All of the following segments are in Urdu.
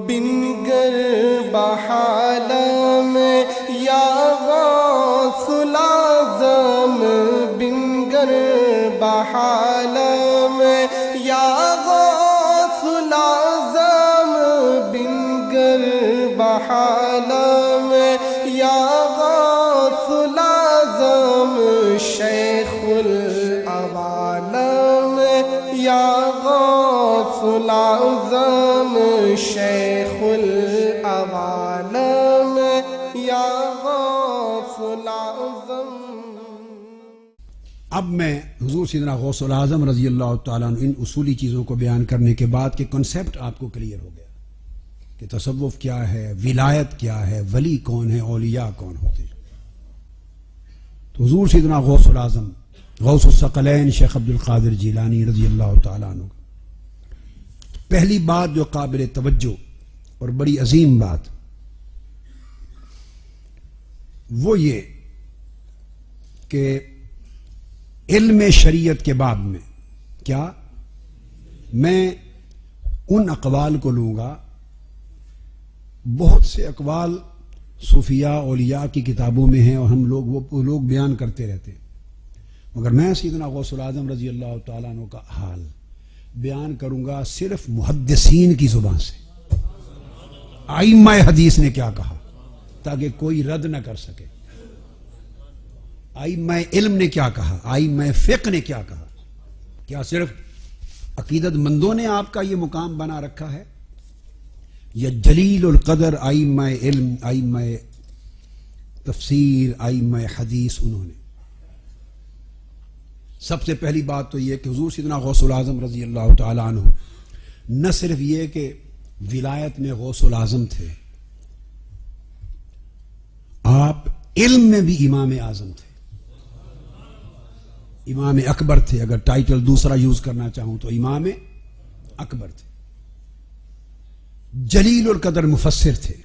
بنگر بحالم یا غوث العظم بنگر بحالم یا غوث العظم بنگر بحالم یا غوث العظم شیخ العوالم یا غوث العظم شیخ العوالم یا غوث العظم۔ اب میں حضور سیدنا غوث العظم رضی اللہ تعالیٰ عنہ ان اصولی چیزوں کو بیان کرنے کے بعد کہ کنسیپٹ آپ کو کلیئر ہو گیا کہ تصوف کیا ہے، ولایت کیا ہے، ولی کون ہے، اولیاء کون ہوتے ہیں۔ تو حضور سیدنا غوث العظم غوث الثقلین شیخ عبد القادر جیلانی رضی اللہ تعالیٰ عنہ، پہلی بات جو قابل توجہ اور بڑی عظیم بات وہ یہ کہ علم شریعت کے باب میں کیا میں ان اقوال کو لوں گا، بہت سے اقوال صوفیاء اولیاء کی کتابوں میں ہیں اور ہم لوگ وہ لوگ بیان کرتے رہتے ہیں، مگر میں سیدنا غوث العظم رضی اللہ تعالیٰ عنہ کا حال بیان کروں گا صرف محدثین کی زبان سے، ائمہ حدیث نے کیا کہا، تاکہ کوئی رد نہ کر سکے، ائمہ علم نے کیا کہا، ائمہ فقہ نے کیا کہا۔ کیا صرف عقیدت مندوں نے آپ کا یہ مقام بنا رکھا ہے، یا جلیل القدر ائمہ علم، ائمہ تفسیر، ائمہ حدیث انہوں نے؟ سب سے پہلی بات تو یہ کہ حضور سیدنا غوث العظم رضی اللہ تعالیٰ عنہ نہ صرف یہ کہ ولایت میں غوث العظم تھے، آپ علم میں بھی امام اعظم تھے، امام اکبر تھے، اگر ٹائٹل دوسرا یوز کرنا چاہوں تو امام اکبر تھے، جلیل القدر مفسر تھے،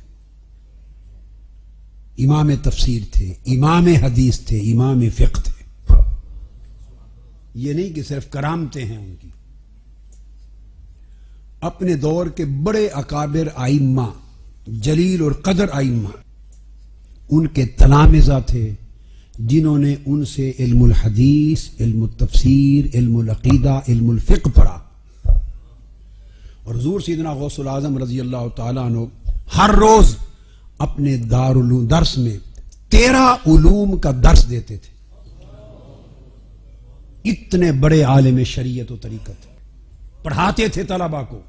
امام تفسیر تھے، امام حدیث تھے، امام فقہ تھے۔ یہ نہیں کہ صرف کرامتیں ہیں ان کی، اپنے دور کے بڑے اکابر ائمہ، جلیل اور قدر ائمہ ان کے تلامذہ تھے، جنہوں نے ان سے علم الحدیث، علم التفسیر، علم العقیدہ، علم الفقہ پڑھا۔ اور حضور سیدنا غوث العظم رضی اللہ تعالیٰ عنہ ہر روز اپنے درس میں 13 علوم کا درس دیتے تھے، اتنے بڑے عالم شریعت و طریقت پڑھاتے تھے طلباء کو۔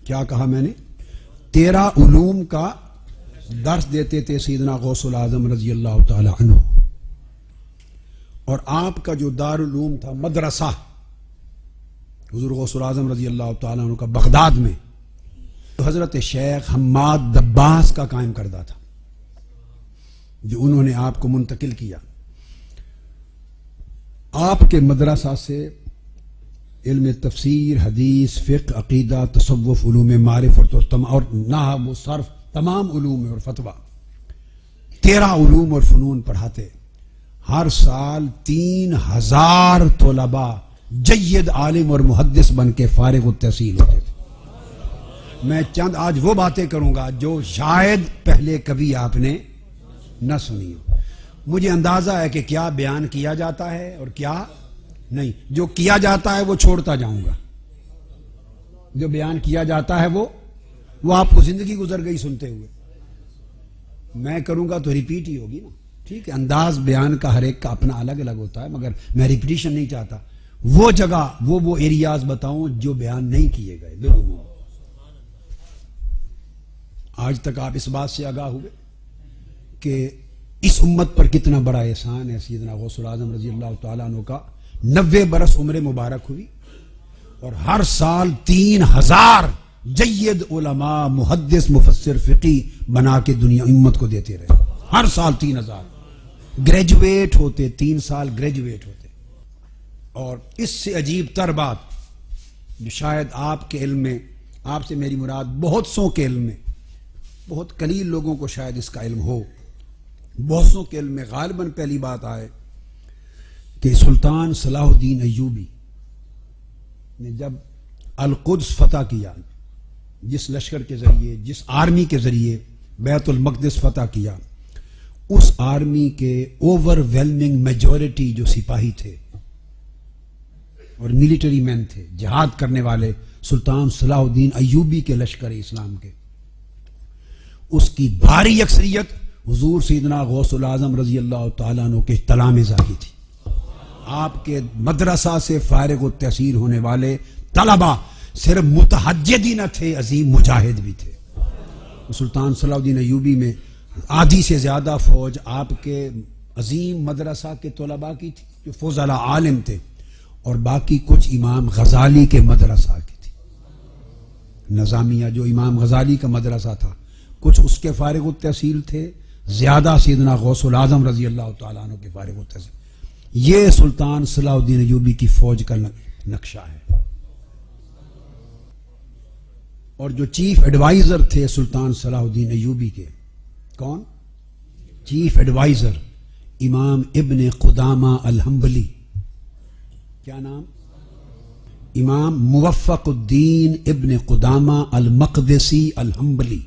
کیا کہا میں نے؟ 13 علوم کا درس دیتے تھے سیدنا غوث العظم رضی اللہ تعالی عنہ۔ اور آپ کا جو دارالعلوم تھا، مدرسہ، حضور غوث العظم رضی اللہ تعالی عنہ کا بغداد میں حضرت شیخ حماد دباس کا قائم کردہ تھا، جو انہوں نے آپ کو منتقل کیا۔ آپ کے مدرسہ سے علم تفسیر، حدیث، فقہ، عقیدہ، تصوف، علوم معرفت اور نحو و صرف، تمام علوم اور فتویٰ، 13 علوم اور فنون پڑھاتے۔ ہر سال 3000 طلباء جید عالم اور محدث بن کے فارغ التحصیل ہوتے تھے۔ میں چند آج وہ باتیں کروں گا جو شاید پہلے کبھی آپ نے نہ سنی ہو۔ مجھے اندازہ ہے کہ کیا بیان کیا جاتا ہے اور کیا نہیں۔ جو کیا جاتا ہے وہ چھوڑتا جاؤں گا، جو بیان کیا جاتا ہے وہ آپ کو زندگی گزر گئی سنتے ہوئے، میں کروں گا تو ریپیٹ ہی ہوگی نا، ٹھیک ہے۔ انداز بیان کا ہر ایک کا اپنا الگ الگ ہوتا ہے، مگر میں ریپیٹیشن نہیں چاہتا۔ وہ جگہ وہ ایریاز بتاؤں جو بیان نہیں کیے گئے بالعموم۔ آج تک آپ اس بات سے آگاہ ہوئے کہ اس امت پر کتنا بڑا احسان ہے سیدنا غوث العظم رضی اللہ تعالیٰ عنہ کا۔ 90 برس عمر مبارک ہوئی اور ہر سال 3000 جید علماء، محدث، مفسر، فقی بنا کے دنیا امت کو دیتے رہے۔ ہر سال 3000 گریجویٹ ہوتے، 3 سال گریجویٹ ہوتے۔ اور اس سے عجیب تر بات جو شاید آپ کے علم میں، آپ سے میری مراد بہت سو کے علم میں، بہت قلیل لوگوں کو شاید اس کا علم ہو، بہت سو کے علم میں غالباً پہلی بات آئے کہ سلطان صلاح الدین ایوبی نے جب القدس فتح کیا جس لشکر کے ذریعے، جس آرمی کے ذریعے بیت المقدس فتح کیا، اس آرمی کے اوور ویلمنگ میجورٹی جو سپاہی تھے اور ملٹری مین تھے، جہاد کرنے والے، سلطان صلاح الدین ایوبی کے لشکر اسلام کے، اس کی بھاری اکثریت حضور سیدنا غوث العظم رضی اللہ تعالیٰ عنہ کے تلامذہ کی تھی۔ آپ کے مدرسہ سے فارغ التحصیل ہونے والے طلبہ صرف متحجد ہی نہ تھے، عظیم مجاہد بھی تھے۔ سلطان صلاح الدین ایوبی میں آدھی سے زیادہ فوج آپ کے عظیم مدرسہ کے طلباء کی تھی جو فضلاء عالم تھے، اور باقی کچھ امام غزالی کے مدرسہ کی تھی۔ نظامیہ جو امام غزالی کا مدرسہ تھا، کچھ اس کے فارغ التحصیل تھے، زیادہ سیدنا غوث العظم رضی اللہ تعالیٰ عنہ کے فارغ التحصیل۔ یہ سلطان صلاح الدین ایوبی کی فوج کا نقشہ ہے۔ اور جو چیف ایڈوائزر تھے سلطان صلاح الدین ایوبی کے، کون؟ چیف ایڈوائزر امام ابن قدامہ الحنبلی۔ کیا نام؟ امام موفق الدین ابن قدامہ المقدسی الحنبلی،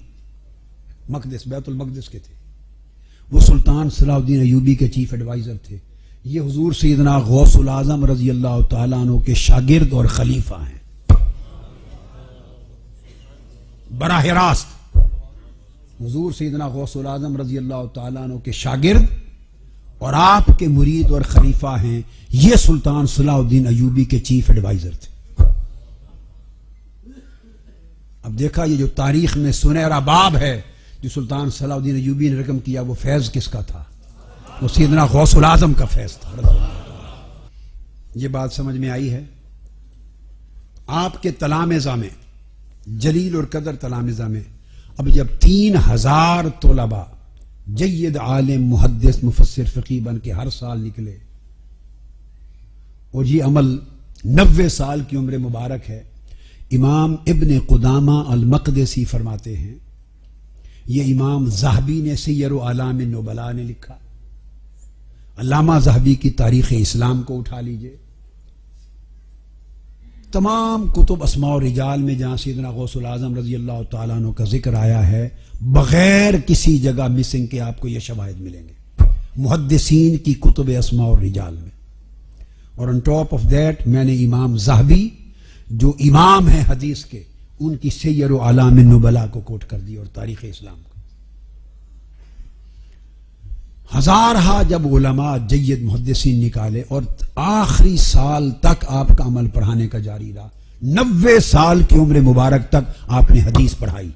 مقدس بیت المقدس کے تھے، وہ سلطان صلاح الدین ایوبی کے چیف ایڈوائزر تھے۔ یہ حضور سیدنا غوث العظم رضی اللہ تعالیٰ عنہ کے شاگرد اور خلیفہ ہیں براہ راست۔ حضور سیدنا غوث العظم رضی اللہ تعالیٰ عنہ کے شاگرد اور آپ کے مرید اور خلیفہ ہیں، یہ سلطان صلاح الدین ایوبی کے چیف ایڈوائزر تھے۔ اب دیکھا یہ جو تاریخ میں سنہرا باب ہے جو سلطان صلاح الدین ایوبی نے رقم کیا، وہ فیض کس کا تھا؟ وہ سیدنا غوث العظم کا فیض تھا۔ یہ بات سمجھ میں آئی ہے؟ آپ کے تلامذہ میں، جلیل اور قدر تلامذہ میں، اب جب 3000 طلباء جید عالم محدث مفسر فقیہ بن کے ہر سال نکلے، اور یہ عمل 90 سال کی عمر مبارک ہے، امام ابن قدامہ المقدسی فرماتے ہیں، یہ امام ذہبی نے سیر اعلام النبلاء نے لکھا، علامہ ذہبی کی تاریخ اسلام کو اٹھا لیجئے، تمام کتب اسماء و رجال میں جہاں سیدنا غوث العظم رضی اللہ تعالیٰ عنہ کا ذکر آیا ہے، بغیر کسی جگہ مسنگ کے آپ کو یہ شواہد ملیں گے محدثین کی کتب اسماء و رجال میں۔ اور on top of that میں نے امام ذہبی جو امام ہیں حدیث کے، ان کی سیر و اعلام النبلاء کو کوٹ کر دی اور تاریخ اسلام کو۔ ہزارہا جب علماء جید محدثین نکالے اور آخری سال تک آپ کا عمل پڑھانے کا جاری رہا، 90 سال کی عمر مبارک تک آپ نے حدیث پڑھائی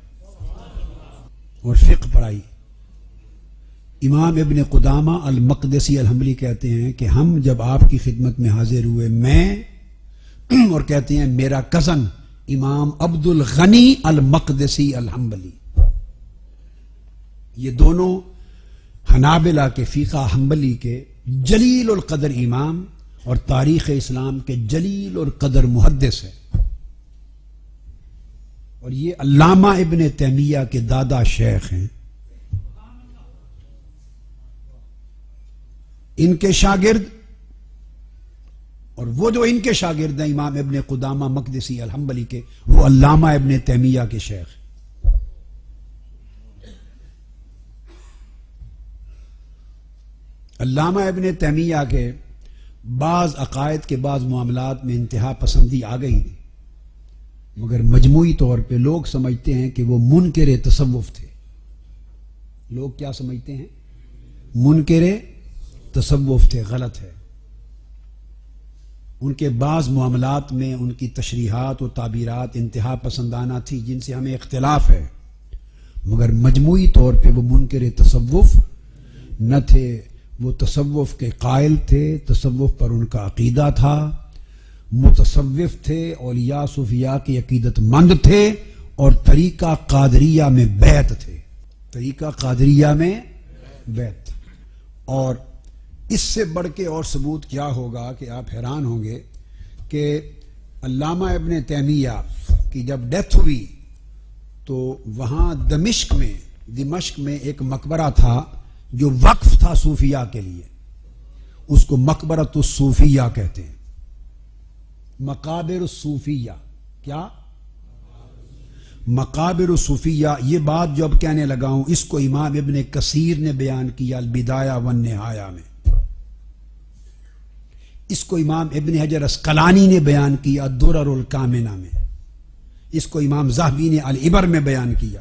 اور فقہ پڑھائی۔ امام ابن قدامہ المقدسی الحنبلی کہتے ہیں کہ ہم جب آپ کی خدمت میں حاضر ہوئے، میں اور کہتے ہیں میرا کزن امام عبد الغنی المقدسی الحنبلی، یہ دونوں حنابلہ کے فقہ حنبلی کے جلیل القدر امام اور تاریخ اسلام کے جلیل القدر محدث ہے، اور یہ علامہ ابن تیمیہ کے دادا شیخ ہیں۔ ان کے شاگرد اور وہ جو ان کے شاگرد ہیں امام ابن قدامہ مقدسی الحنبلی کے، وہ علامہ ابن تیمیہ کے شیخ ہیں۔ علامہ ابن تیمیہ کے بعض عقائد کے بعض معاملات میں انتہا پسندی آ گئی، مگر مجموعی طور پہ لوگ سمجھتے ہیں کہ وہ منکر تصوف تھے۔ لوگ کیا سمجھتے ہیں؟ منکر تصوف تھے۔ غلط ہے۔ ان کے بعض معاملات میں ان کی تشریحات و تعبیرات انتہا پسندانہ تھی جن سے ہمیں اختلاف ہے، مگر مجموعی طور پہ وہ منکر تصوف نہ تھے۔ وہ تصوف کے قائل تھے، تصوف پر ان کا عقیدہ تھا، متصوف تھے، اولیاء صوفیاء کی عقیدت مند تھے، اور طریقہ قادریہ میں بیعت تھے۔ طریقہ قادریہ میں بیعت۔ اور اس سے بڑھ کے اور ثبوت کیا ہوگا کہ آپ حیران ہوں گے کہ علامہ ابن تیمیہ کی جب ڈیتھ ہوئی تو وہاں دمشق میں ایک مقبرہ تھا جو وقف تھا صوفیاء کے لیے، اس کو مقبرۃ الصوفیہ کہتے ہیں، مقابر الصوفیہ۔ کیا؟ مقابر الصوفیہ، یہ بات جو اب کہنے لگا ہوں اس کو امام ابن کثیر نے بیان کیا البدایہ والنہایہ میں، اس کو امام ابن حجر اسقلانی نے بیان کیا الدرر الکامنہ میں، اس کو امام ذہبی نے العبر میں بیان کیا۔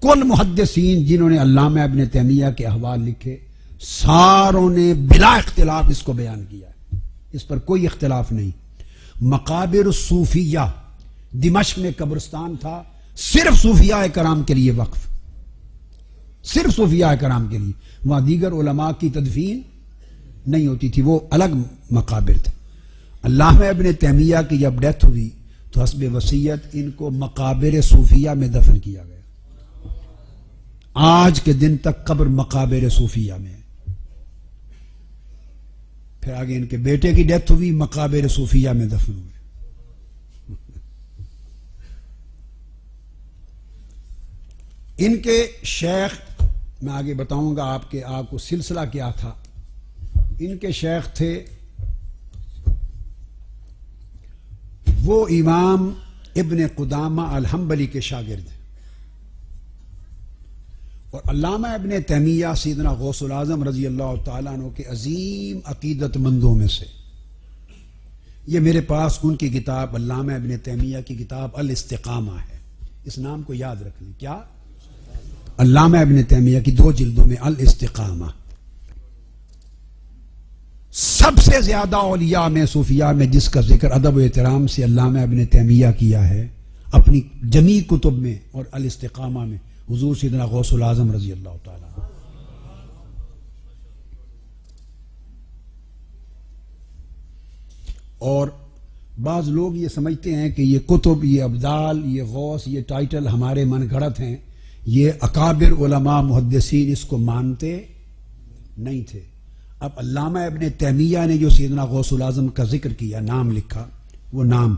کل محدثین جنہوں نے علامہ ابن تیمیہ کے احوال لکھے ساروں نے بلا اختلاف اس کو بیان کیا ہے، اس پر کوئی اختلاف نہیں۔ مقابر الصوفیہ، دمشق میں قبرستان تھا صرف صوفیاء کرام کے لیے وقف، صرف صوفیاء کرام کے لیے، وہاں دیگر علماء کی تدفین نہیں ہوتی تھی، وہ الگ مقابر تھے۔ علامہ ابن تیمیہ کی جب ڈیتھ ہوئی تو حسب وصیت ان کو مقابر صوفیہ میں دفن کیا گیا، آج کے دن تک قبر مقابر صوفیہ میں ہے۔ پھر آگے ان کے بیٹے کی ڈیتھ ہوئی، مقابر صوفیہ میں دفن ہوئے۔ ان کے شیخ، میں آگے بتاؤں گا آپ کو سلسلہ کیا تھا۔ ان کے شیخ تھے وہ امام ابن قدامہ الحنبلی کے شاگرد، اور علامہ ابن تیمیہ سیدنا غوث العظم رضی اللہ تعالیٰ عنہ کے عظیم عقیدت مندوں میں سے۔ یہ میرے پاس ان کی کتاب علامہ ابن تیمیہ کی کتاب الاستقامہ ہے، اس نام کو یاد رکھ لیں، کیا؟ علامہ ابن تیمیہ کی 2 جلدوں میں الاستقامہ۔ سب سے زیادہ اولیاء میں، صوفیاء میں جس کا ذکر ادب و احترام سے علامہ ابن تیمیہ کیا ہے اپنی جمیع کتب میں اور الاستقامہ میں، حضور سیدنا غوث العظم رضی اللہ تعالیٰ۔ اور بعض لوگ یہ سمجھتے ہیں کہ یہ کتب، یہ ابدال، یہ غوث، یہ ٹائٹل ہمارے من گھڑت ہیں، یہ اکابر علماء محدثین اس کو مانتے نہیں تھے۔ اب علامہ ابن تیمیہ نے جو سیدنا غوث العظم کا ذکر کیا، نام لکھا، وہ نام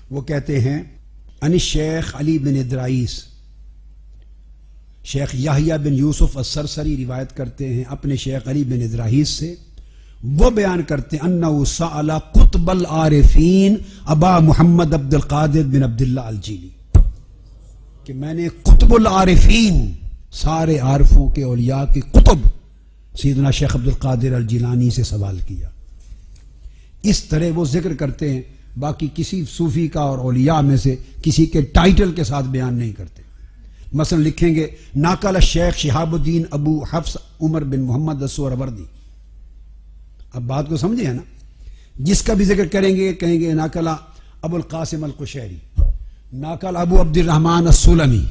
وہ کہتے ہیں ان الشیخ علی بن ادرائیس، شیخ یحییٰ بن یوسف السرسری روایت کرتے ہیں اپنے شیخ علی بن ادرائیس سے، وہ بیان کرتے ہیں انہ سأل قطب العارفین ابا محمد عبد القادر بن عبداللہ الجیلی، کہ میں نے قطب العارفین، سارے عارفوں کے اولیاء کی قطب سیدنا شیخ عبد القادر الجیلانی سے سوال کیا۔ اس طرح وہ ذکر کرتے ہیں، باقی کسی صوفی کا اور اولیاء میں سے کسی کے ٹائٹل کے ساتھ بیان نہیں کرتے۔ مثلا لکھیں گے ناقل الشیخ شہاب الدین ابو حفص عمر بن محمد السہروردی، اب بات کو سمجھے ہے نا، جس کا بھی ذکر کریں گے کہیں گے ناقل ابو القاسم القشیری، ناقل ابو عبد الرحمن السلمی،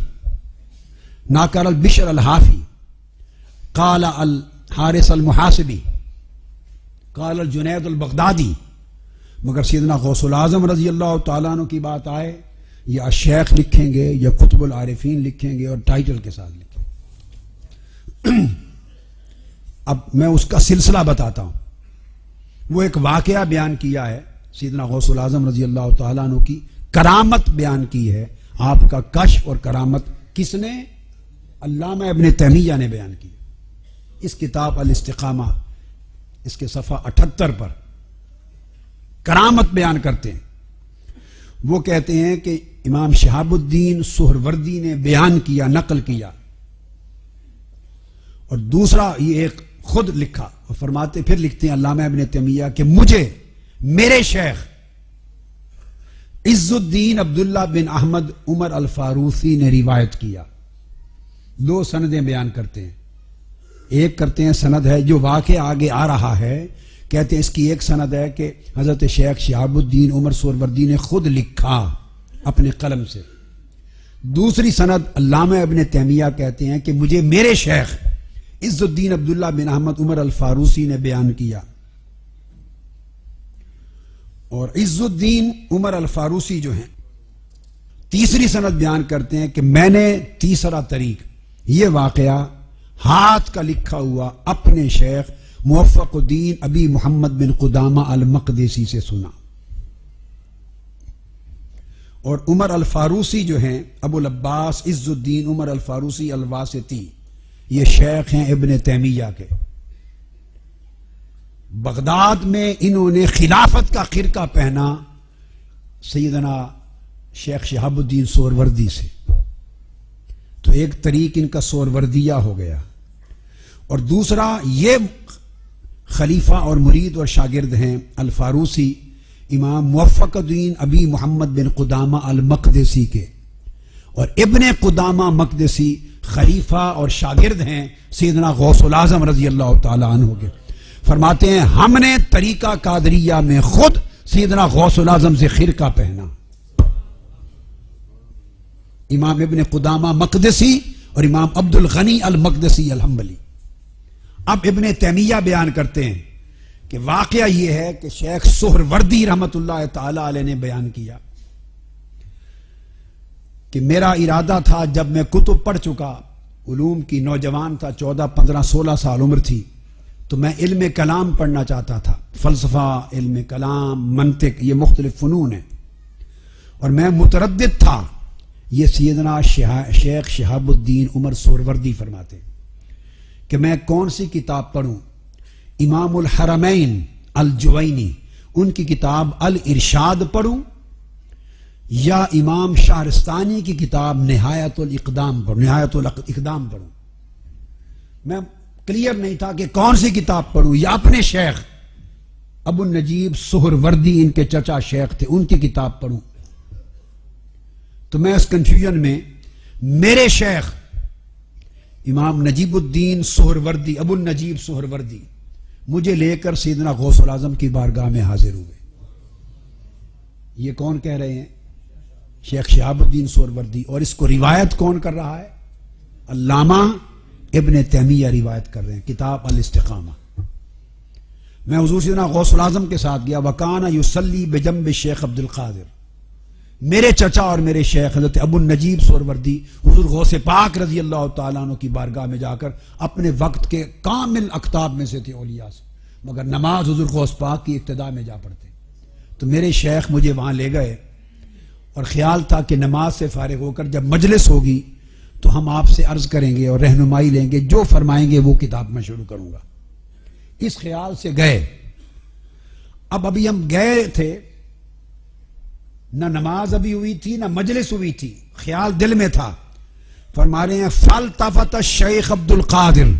ناقل البشر الحافی، قال الحارث المحاسبی، قال الجنید البغدادی، مگر سیدنا غوث العظم رضی اللہ تعالیٰ عنہ کی بات آئے یا شیخ لکھیں گے یا قطب العارفین لکھیں گے اور ٹائٹل کے ساتھ لکھیں گے۔ اب میں اس کا سلسلہ بتاتا ہوں۔ وہ ایک واقعہ بیان کیا ہے سیدنا غوث العظم رضی اللہ تعالیٰ عنہ کی، کرامت بیان کی ہے، آپ کا کشف اور کرامت کس نے؟ علامہ ابن تیمیہ نے بیان کی۔ اس کتاب الاستقامہ، اس کے صفحہ 78 پر کرامت بیان کرتے ہیں۔ وہ کہتے ہیں کہ امام شہاب الدین سہروردی نے بیان کیا، نقل کیا، اور دوسرا یہ ایک خود لکھا، اور فرماتے پھر لکھتے ہیں علامہ ابن تیمیہ کہ مجھے میرے شیخ عز الدین عبداللہ بن احمد عمر الفاروسی نے روایت کیا۔ 2 سندیں بیان کرتے ہیں، ایک کرتے ہیں سند ہے جو واقع آگے آ رہا ہے، کہتے ہیں اس کی ایک سند ہے کہ حضرت شیخ شہاب الدین عمر سہروردی نے خود لکھا اپنے قلم سے۔ دوسری سند علامہ ابن تیمیہ کہتے ہیں کہ مجھے میرے شیخ عز الدین عبداللہ بن احمد عمر الفاروسی نے بیان کیا، اور عز الدین عمر الفاروسی جو ہیں تیسری سند بیان کرتے ہیں کہ میں نے تیسرا طریق، یہ واقعہ ہاتھ کا لکھا ہوا اپنے شیخ موفق الدین ابی محمد بن قدامہ المقدسی سے سنا۔ اور عمر الفاروسی جو ہیں ابو العباس عز الدین عمر الفاروسی الواسطی، یہ شیخ ہیں ابن تیمیہ کے۔ بغداد میں انہوں نے خلافت کا خرقہ پہنا، سیدنا شیخ شہاب الدین سہروردی سے، تو ایک طریق ان کا سہروردیہ ہو گیا، اور دوسرا یہ خلیفہ اور مرید اور شاگرد ہیں الفاروسی امام موفق الدین ابی محمد بن قدامہ المقدسی کے، اور ابن قدامہ مقدسی خلیفہ اور شاگرد ہیں سیدنا غوث العظم رضی اللہ تعالی عنہ کے۔ فرماتے ہیں ہم نے طریقہ قادریہ میں خود سیدنا غوث العظم سے خرقہ پہنا، امام ابن قدامہ مقدسی اور امام عبد الغنی المقدسی الحنبلی۔ اب ابن تیمیہ بیان کرتے ہیں کہ واقعہ یہ ہے کہ شیخ سہروردی رحمت اللہ تعالی علیہ نے بیان کیا کہ میرا ارادہ تھا، جب میں کتب پڑھ چکا، علوم کی نوجوان تھا، 14 15 16 سال عمر تھی، تو میں علم کلام پڑھنا چاہتا تھا، فلسفہ، علم کلام، منطق، یہ مختلف فنون ہیں، اور میں متردد تھا۔ یہ سیدنا شیخ شہاب الدین عمر سہروردی فرماتے ہیں کہ میں کون سی کتاب پڑھوں، امام الحرمین الجوینی ان کی کتاب الارشاد پڑھوں یا امام شہرستانی کی کتاب نہایت الاقدام پڑھوں۔ میں کلیئر نہیں تھا کہ کون سی کتاب پڑھوں، یا اپنے شیخ ابو النجیب سہروردی ان کے چچا شیخ تھے ان کی کتاب پڑھوں۔ تو میں اس کنفیوژن میں میرے شیخ امام نجیب الدین سہروردی ابو النجیب سہروردی مجھے لے کر سیدنا غوث العظم کی بارگاہ میں حاضر ہوئے۔ یہ کون کہہ رہے ہیں؟ شیخ شہاب الدین سہروردی، اور اس کو روایت کون کر رہا ہے؟ علامہ ابن تیمیہ روایت کر رہے ہیں، کتاب الاستقامہ۔ میں حضور سیدنا غوث العظم کے ساتھ گیا، وکانہ یصلی بجنب شیخ عبد القادر، میرے چچا اور میرے شیخ حضرت ابو النجیب سہروردی حضور غوث پاک رضی اللہ تعالیٰ عنہ کی بارگاہ میں جا کر اپنے وقت کے کامل اقطاب میں سے تھے، اولیاء سے، مگر نماز حضور غوث پاک کی ابتدا میں جا پڑھتے۔ تو میرے شیخ مجھے وہاں لے گئے، اور خیال تھا کہ نماز سے فارغ ہو کر جب مجلس ہوگی تو ہم آپ سے عرض کریں گے اور رہنمائی لیں گے، جو فرمائیں گے وہ کتاب میں شروع کروں گا۔ اس خیال سے گئے۔ اب ابھی ہم گئے تھے، نہ نماز ابھی ہوئی تھی نہ مجلس ہوئی تھی، خیال دل میں تھا۔ فرما رہے ہیں فالتفت الشیخ عبد القادر،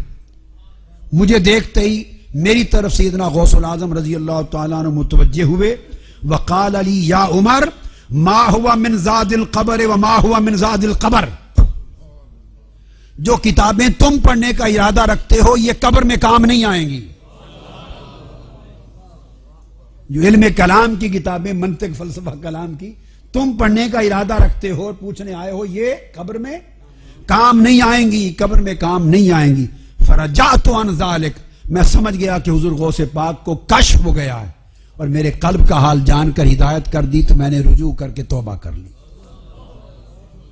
مجھے دیکھتے ہی میری طرف سیدنا غوث العظم رضی اللہ تعالیٰ عنہ متوجہ ہوئے، وقال علی یا عمر ما ہوا من زاد القبر وما ہوا من زاد القبر، جو کتابیں تم پڑھنے کا ارادہ رکھتے ہو یہ قبر میں کام نہیں آئیں گی۔ جو علم کلام کی کتابیں، منطق، فلسفہ کلام کی تم پڑھنے کا ارادہ رکھتے ہو، پوچھنے آئے ہو، یہ قبر میں کام نہیں آئیں گی، قبر میں کام نہیں آئیں گی۔ فرجعت عن ذلک، میں سمجھ گیا کہ حضور غوث پاک کو کشف ہو گیا ہے اور میرے قلب کا حال جان کر ہدایت کر دی، تو میں نے رجوع کر کے توبہ کر لی۔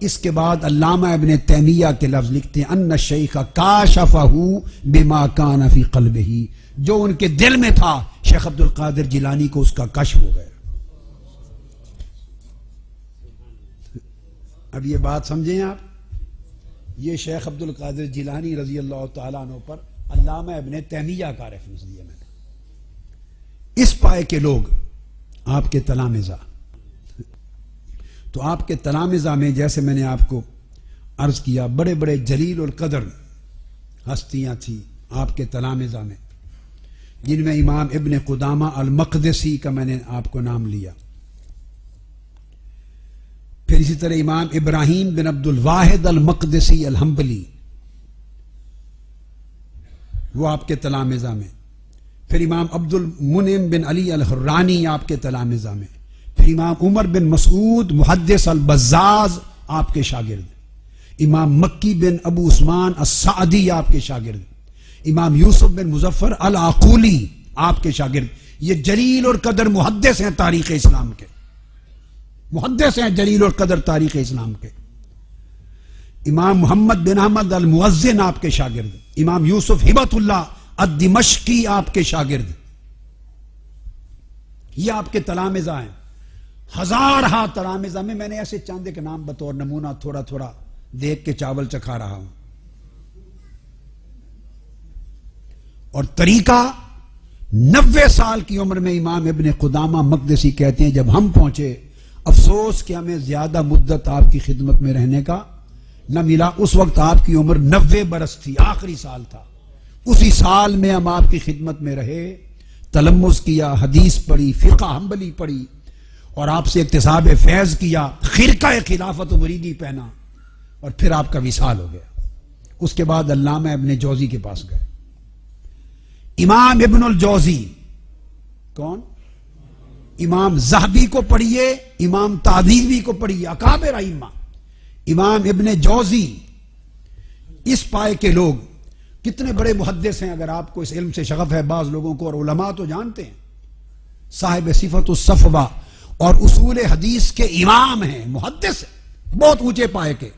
اس کے بعد علامہ ابن تیمیہ کے لفظ لکھتے ہیں ان الشیخ کاشفہ بما کان فی قلبہ، جو ان کے دل میں تھا شیخ عبد القادر جیلانی کو اس کا کشف ہو گیا۔ اب یہ بات سمجھیں آپ، یہ شیخ عبد القادر جیلانی رضی اللہ تعالیٰ عنہ پر علامہ ابن تیمیہ کا ریفرنس دیا میں نے۔ اس پائے کے لوگ آپ کے تلامذہ، تو آپ کے تلامذہ میں جیسے میں نے آپ کو عرض کیا بڑے بڑے جلیل القدر ہستیاں تھیں آپ کے تلامذہ میں، جن میں امام ابن قدامہ المقدسی کا میں نے آپ کو نام لیا، پھر اسی طرح امام ابراہیم بن عبد الواحد المقدسی الحنبلی، وہ آپ کے تلامذہ میں، پھر امام عبد المنعم بن علی الحرانی آپ کے تلامذہ میں، پھر امام عمر بن مسعود محدث البزاز آپ کے شاگرد، امام مکی بن ابو عثمان السعدی آپ کے شاگرد، امام یوسف بن مظفر العقولی آپ کے شاگرد۔ یہ جلیل اور قدر محدث ہیں تاریخ اسلام کے، محدث ہیں جلیل اور قدر تاریخ اسلام کے۔ امام محمد بن احمد المؤذن آپ کے شاگرد، امام یوسف ہبت اللہ الدمشقی آپ کے شاگرد، یہ آپ کے تلامذہ ہیں۔ ہزارہ تلامذہ میں نے ایسے چاند کے نام بطور نمونہ تھوڑا تھوڑا دیکھ کے چاول چکھا رہا ہوں۔ اور طریقہ 90 سال کی عمر میں امام ابن قدامہ مقدسی کہتے ہیں جب ہم پہنچے افسوس کہ ہمیں زیادہ مدت آپ کی خدمت میں رہنے کا نہ ملا. اس وقت آپ کی عمر 90 برس تھی، آخری سال تھا. اسی سال میں ہم آپ کی خدمت میں رہے، تلمذ کیا، حدیث پڑھی، فقہ حنبلی پڑھی، اور آپ سے اکتساب فیض کیا، خرقہ خلافت و مریدی پہنا، اور پھر آپ کا وصال ہو گیا. اس کے بعد علامہ ابن جوزی کے پاس گئے. امام ابن الجوزی کون؟ امام ذہبی کو پڑھیے، امام تعویذی کو پڑھیے، اکابر ائمہ. امام ابن جوزی اس پائے کے لوگ کتنے بڑے محدث ہیں. اگر آپ کو اس علم سے شغف ہے، بعض لوگوں کو، اور علماء تو جانتے ہیں، صاحب صفت الصفوہ اور اصول حدیث کے امام ہیں، محدث ہیں، بہت اونچے پائے کے.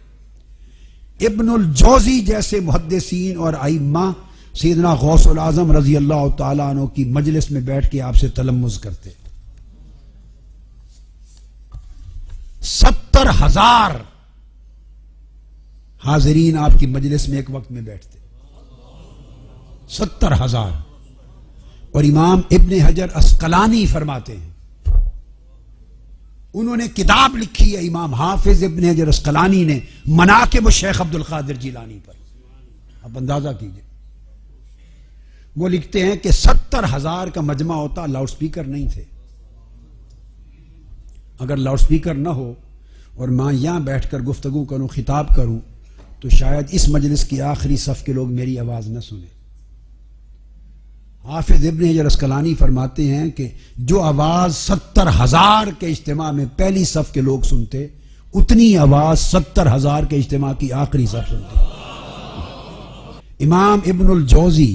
ابن الجوزی جیسے محدثین اور ائمہ سیدنا غوث العظم رضی اللہ تعالیٰ عنہ کی مجلس میں بیٹھ کے آپ سے تلمذ کرتے. 70,000 حاضرین آپ کی مجلس میں ایک وقت میں بیٹھتے. 70,000. اور امام ابن حجر عسقلانی فرماتے ہیں، انہوں نے کتاب لکھی ہے، امام حافظ ابن حجر عسقلانی نے، مناقب الشیخ عبد القادر جیلانی پر. آپ اندازہ کیجئے، وہ لکھتے ہیں کہ 70,000 کا مجمع ہوتا، لاؤڈ سپیکر نہیں تھے. اگر لاؤڈ سپیکر نہ ہو اور میں یہاں بیٹھ کر گفتگو کروں، خطاب کروں، تو شاید اس مجلس کی آخری صف کے لوگ میری آواز نہ سنیں. حافظ ابن حجر عسقلانی فرماتے ہیں کہ جو آواز 70,000 کے اجتماع میں پہلی صف کے لوگ سنتے، اتنی آواز 70,000 کے اجتماع کی آخری صف سنتے. امام ابن الجوزی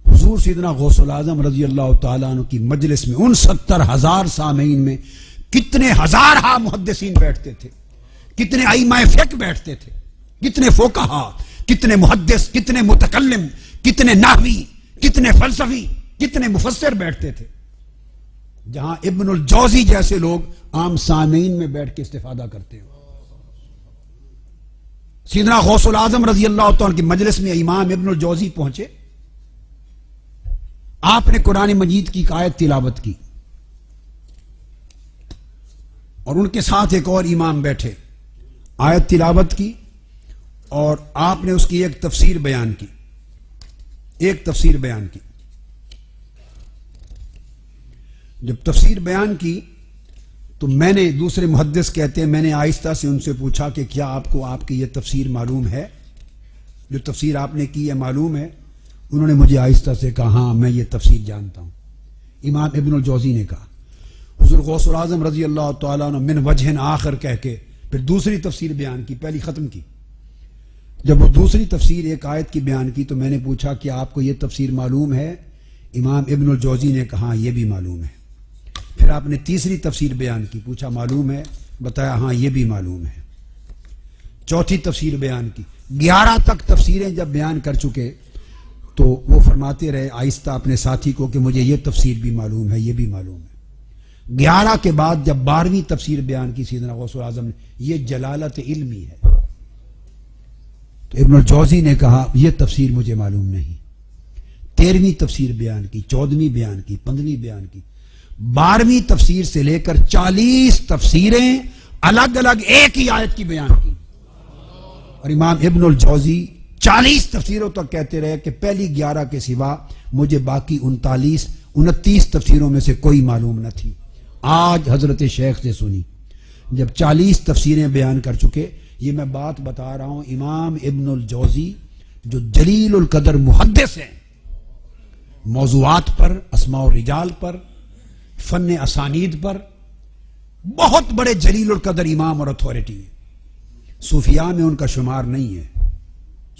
حضور سیدنا غوث العظم رضی اللہ تعالیٰ عنہ کی مجلس میں ان 70,000 سامعین میں کتنے ہزارہ محدثین بیٹھتے تھے، کتنے ائمہ فقہ بیٹھتے تھے، کتنے فقہا، کتنے محدث، کتنے متکلم، کتنے نحوی، کتنے فلسفی، کتنے مفسر بیٹھتے تھے. جہاں ابن الجوزی جیسے لوگ عام سامعین میں بیٹھ کے استفادہ کرتے ہو. سیدنا غوث العظم رضی اللہ تعالیٰ کی مجلس میں امام ابن الجوزی پہنچے. آپ نے قرآن مجید کی ایک آیت تلاوت کی، اور ان کے ساتھ ایک اور امام بیٹھے، آیت تلاوت کی، اور آپ نے اس کی ایک تفسیر بیان کی. جب تفسیر بیان کی تو میں نے، دوسرے محدث کہتے ہیں، میں نے آہستہ سے ان سے پوچھا کہ کیا آپ کو آپ کی یہ تفسیر معلوم ہے؟ جو تفسیر آپ نے کی ہے معلوم ہے؟ انہوں نے مجھے آہستہ سے کہا ہاں میں یہ تفسیر جانتا ہوں. امام ابن الجوزی نے کہا، حضور غوث العظم رضی اللہ تعالیٰ عنہ من وجہ آخر کہہ کے پھر دوسری تفسیر بیان کی، پہلی ختم کی. جب وہ دوسری تفسیر ایک آیت کی بیان کی تو میں نے پوچھا کہ آپ کو یہ تفسیر معلوم ہے؟ امام ابن الجوزی نے کہا یہ بھی معلوم ہے. پھر آپ نے تیسری تفسیر بیان کی، پوچھا معلوم ہے؟ بتایا ہاں یہ بھی معلوم ہے. چوتھی تفسیر بیان کی. 11 تک تفسیریں جب بیان کر چکے تو وہ فرماتے رہے آہستہ اپنے ساتھی کو کہ مجھے یہ تفسیر بھی معلوم ہے، یہ بھی معلوم ہے. 11 کے بعد جب 12ویں تفسیر بیان کی سیدنا غوث العظم نے، یہ جلالت علمی ہے. تو ابن الجوزی نے کہا یہ تفسیر مجھے معلوم نہیں. 13ویں تفسیر بیان کی، 14ویں بیان کی، 15ویں بیان کی. 12ویں تفسیر سے لے کر 40 تفسیریں الگ الگ ایک ہی آیت کی بیان کی. اور امام ابن الجوزی 40 تفسیروں تک کہتے رہے کہ پہلی 11 کے سوا مجھے باقی 29 تفسیروں میں سے کوئی معلوم نہ تھی. آج حضرت شیخ سے سنی. جب 40 تفسیریں بیان کر چکے، یہ میں بات بتا رہا ہوں، امام ابن الجوزی جو جلیل القدر محدث ہیں، موضوعات پر، اسماء و رجال پر، فن اسانید پر بہت بڑے جلیل القدر امام اور اتھارٹی ہیں. صوفیاء میں ان کا شمار نہیں ہے،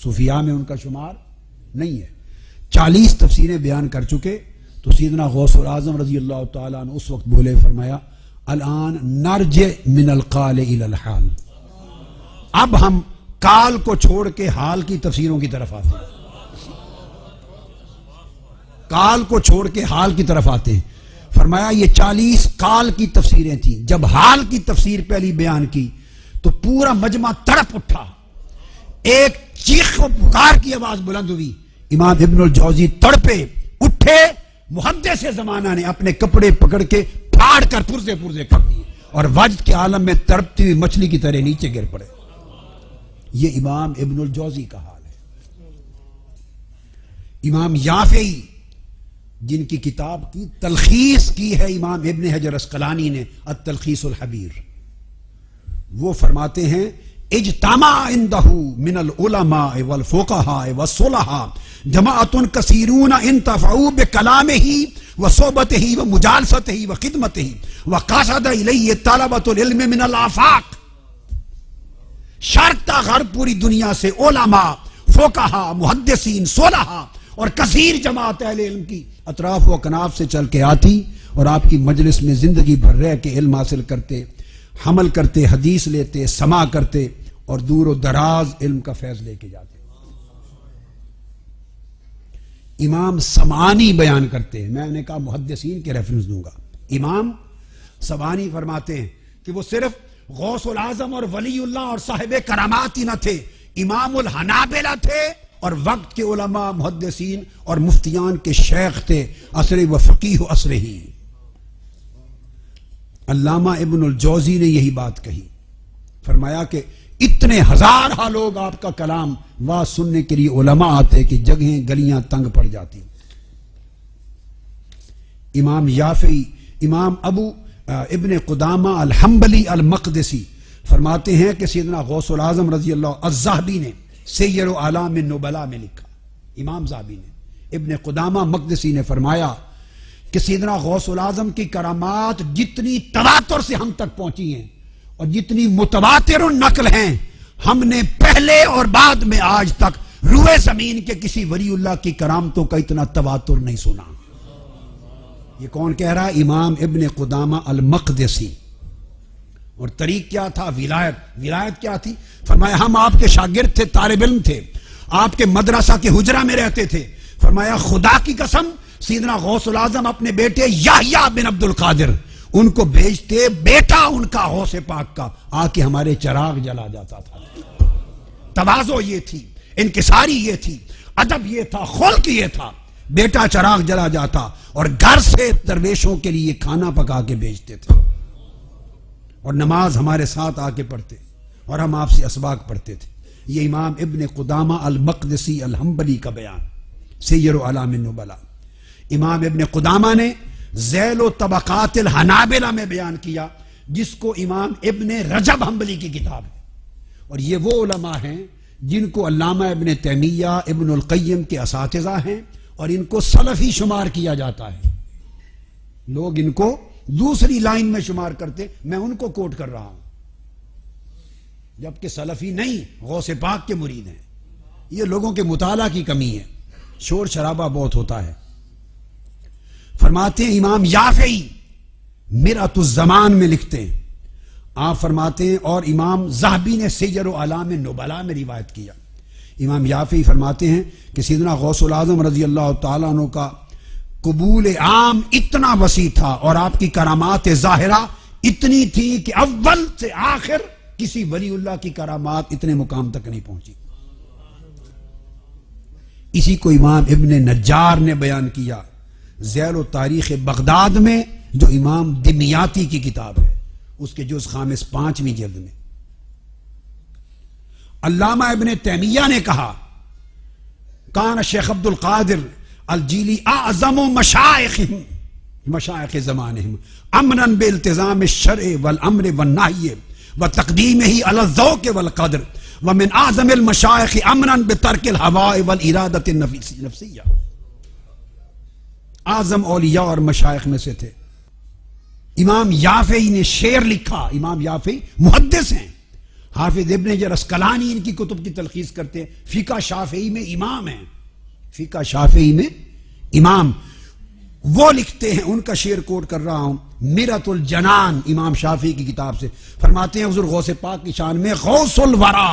صوفیاء میں ان کا شمار نہیں ہے. 40 تفسیریں بیان کر چکے تو سیدنا غوث العظم رضی اللہ تعالیٰ عنہ اس وقت بولے، فرمایا الان نرجع من القال الى الحال. اب ہم کال کو چھوڑ کے حال کی تفسیروں کی طرف آتے ہیں. کال کو چھوڑ کے حال کی طرف آتے ہیں. فرمایا یہ 40 کال کی تفسیریں تھیں. جب حال کی تفسیر پہلی بیان کی تو پورا مجمع تڑپ اٹھا. ایک چیخ و پکار کی آواز بلند ہوئی. امام ابن الجوزی تڑپے اٹھے. محدث زمانہ نے اپنے کپڑے پکڑ کے پھاڑ کر پرزے کر دیے. اور وجد کے عالم میں تڑپتی ہوئی مچھلی کی طرح نیچے گر پڑے. یہ امام ابن الجوزی کا حال ہے. امام یافعی جن کی کتاب کی تلخیص کی ہے امام ابن حجر اسقلانی نے التلخیص الحبیر، وہ فرماتے ہیں اجتمع عنده من العلماء والفقهاء والصلحاء جماعت کثیرون انتفعوا بکلامه وصحبته ومجالسته وخدمته وقصد الیہ طلبۃ العلم من الآفاق. شرق تا غرب پوری دنیا سے علماء، فقہاء، محدثین، صلحاء اور کثیر جماعت اہل علم کی اطراف و کناف سے چل کے آتی اور آپ کی مجلس میں زندگی بھر رہ کے علم حاصل کرتے، حمل کرتے، حدیث لیتے، سماع کرتے اور دور و دراز علم کا فیض لے کے جاتے. امام سمعانی بیان کرتے ہیں، میں نے کہا محدثین کے ریفرنس دوں گا. امام سمعانی فرماتے ہیں کہ وہ صرف غوث العظم اور ولی اللہ اور صاحب کرامات ہی نہ تھے، امام الحنابلہ تھے اور وقت کے علماء، محدثین اور مفتیان کے شیخ تھے. عصر و فقیہ عصر ہی. علامہ ابن الجوزی نے یہی بات کہی، فرمایا کہ اتنے ہزارہ لوگ آپ کا کلام واز سننے کے لیے علماء آتے کہ جگہیں گلیاں تنگ پڑ جاتی. امام یافعی، امام ابو ابن قدامہ الحنبلی المقدسی فرماتے ہیں کہ سیدنا غوث العظم رضی اللہ الذہبی نے سیر اعلام النبلاء میں لکھا، امام ذہبی نے، ابن قدامہ مقدسی نے فرمایا کہ سیدنا غوث العظم کی کرامات جتنی تواتر سے ہم تک پہنچی ہیں اور جتنی متواتر نقل ہیں، ہم نے پہلے اور بعد میں آج تک روئے زمین کے کسی ولی اللہ کی کرامتوں کا اتنا تواتر نہیں سنا. یہ کون کہہ رہا؟ امام ابن قدامہ المقدسی. اور طریق کیا تھا؟ ولایت کیا تھی؟ فرمایا ہم آپ کے شاگرد تھے، طالب علم تھے، آپ کے مدرسہ کے حجرہ میں رہتے تھے. فرمایا خدا کی قسم سیدنا غوث العظم اپنے بیٹے یحییٰ بن عبد القادر ان کو بھیجتے، بیٹا ان کا غوث پاک کا آ کے ہمارے چراغ جلا جاتا تھا. تواضع یہ تھی، انکساری یہ تھی، ادب یہ تھا، خلق یہ تھا. بیٹا چراغ جلا جاتا اور گھر سے درویشوں کے لیے کھانا پکا کے بھیجتے تھے اور نماز ہمارے ساتھ آ کے پڑھتے اور ہم آپ سے اسباق پڑھتے تھے. یہ امام ابن قدامہ المقدسی الحنبلی کا بیان، سیر اعلام النبلاء. امام ابن قدامہ نے ذیل و طبقات الحنابلہ میں بیان کیا، جس کو امام ابن رجب حنبلی کی کتاب ہے. اور یہ وہ علماء ہیں جن کو علامہ ابن تیمیہ، ابن القیم کے اساتذہ ہیں اور ان کو سلفی شمار کیا جاتا ہے. لوگ ان کو دوسری لائن میں شمار کرتے، میں ان کو کوٹ کر رہا ہوں، جبکہ سلفی نہیں، غوث پاک کے مرید ہیں. یہ لوگوں کے مطالعہ کی کمی ہے، شور شرابہ بہت ہوتا ہے. فرماتے ہیں امام یافعی مرأۃ الزمان میں لکھتے ہیں، آپ فرماتے ہیں، اور امام ذہبی نے سیر اعلام النبلاء میں روایت کیا. امام یافعی فرماتے ہیں کہ سیدنا غوث العظم رضی اللہ تعالیٰ عنہ کا قبول عام اتنا وسیع تھا اور آپ کی کرامات ظاہرہ اتنی تھی کہ اول سے آخر کسی ولی اللہ کی کرامات اتنے مقام تک نہیں پہنچی. اسی کو امام ابن نجار نے بیان کیا ذیل و تاریخ بغداد میں، جو امام دمیاطی کی کتاب ہے، اس کے جز خامس 5ویں جلد میں. علامہ ابن تیمیہ نے کہا کان شیخ عبد القادر الجیلی اعظم مشائخ زمانہم امرا بالتزام الشرع والامر والنہی وتقدیمہ علی الذوق والقدر ومن اعظم المشائخ امرا بترک الہواء والارادۃ النفسیہ. اعظم اولیاء اور مشائخ میں سے تھے. امام یافعی نے شعر لکھا. امام یافعی محدث ہیں، حافظ ابن حجر اسقلانی ان کی کتب کی تلخیص کرتے ہیں. فقہ شافعی میں امام ہیں، فقہ شافعی میں امام. وہ لکھتے ہیں، ان کا شعر کوٹ کر رہا ہوں، مرۃ الجنان امام شافعی کی کتاب سے. فرماتے ہیں حضور غوث پاک کی شان میں غوث الورا،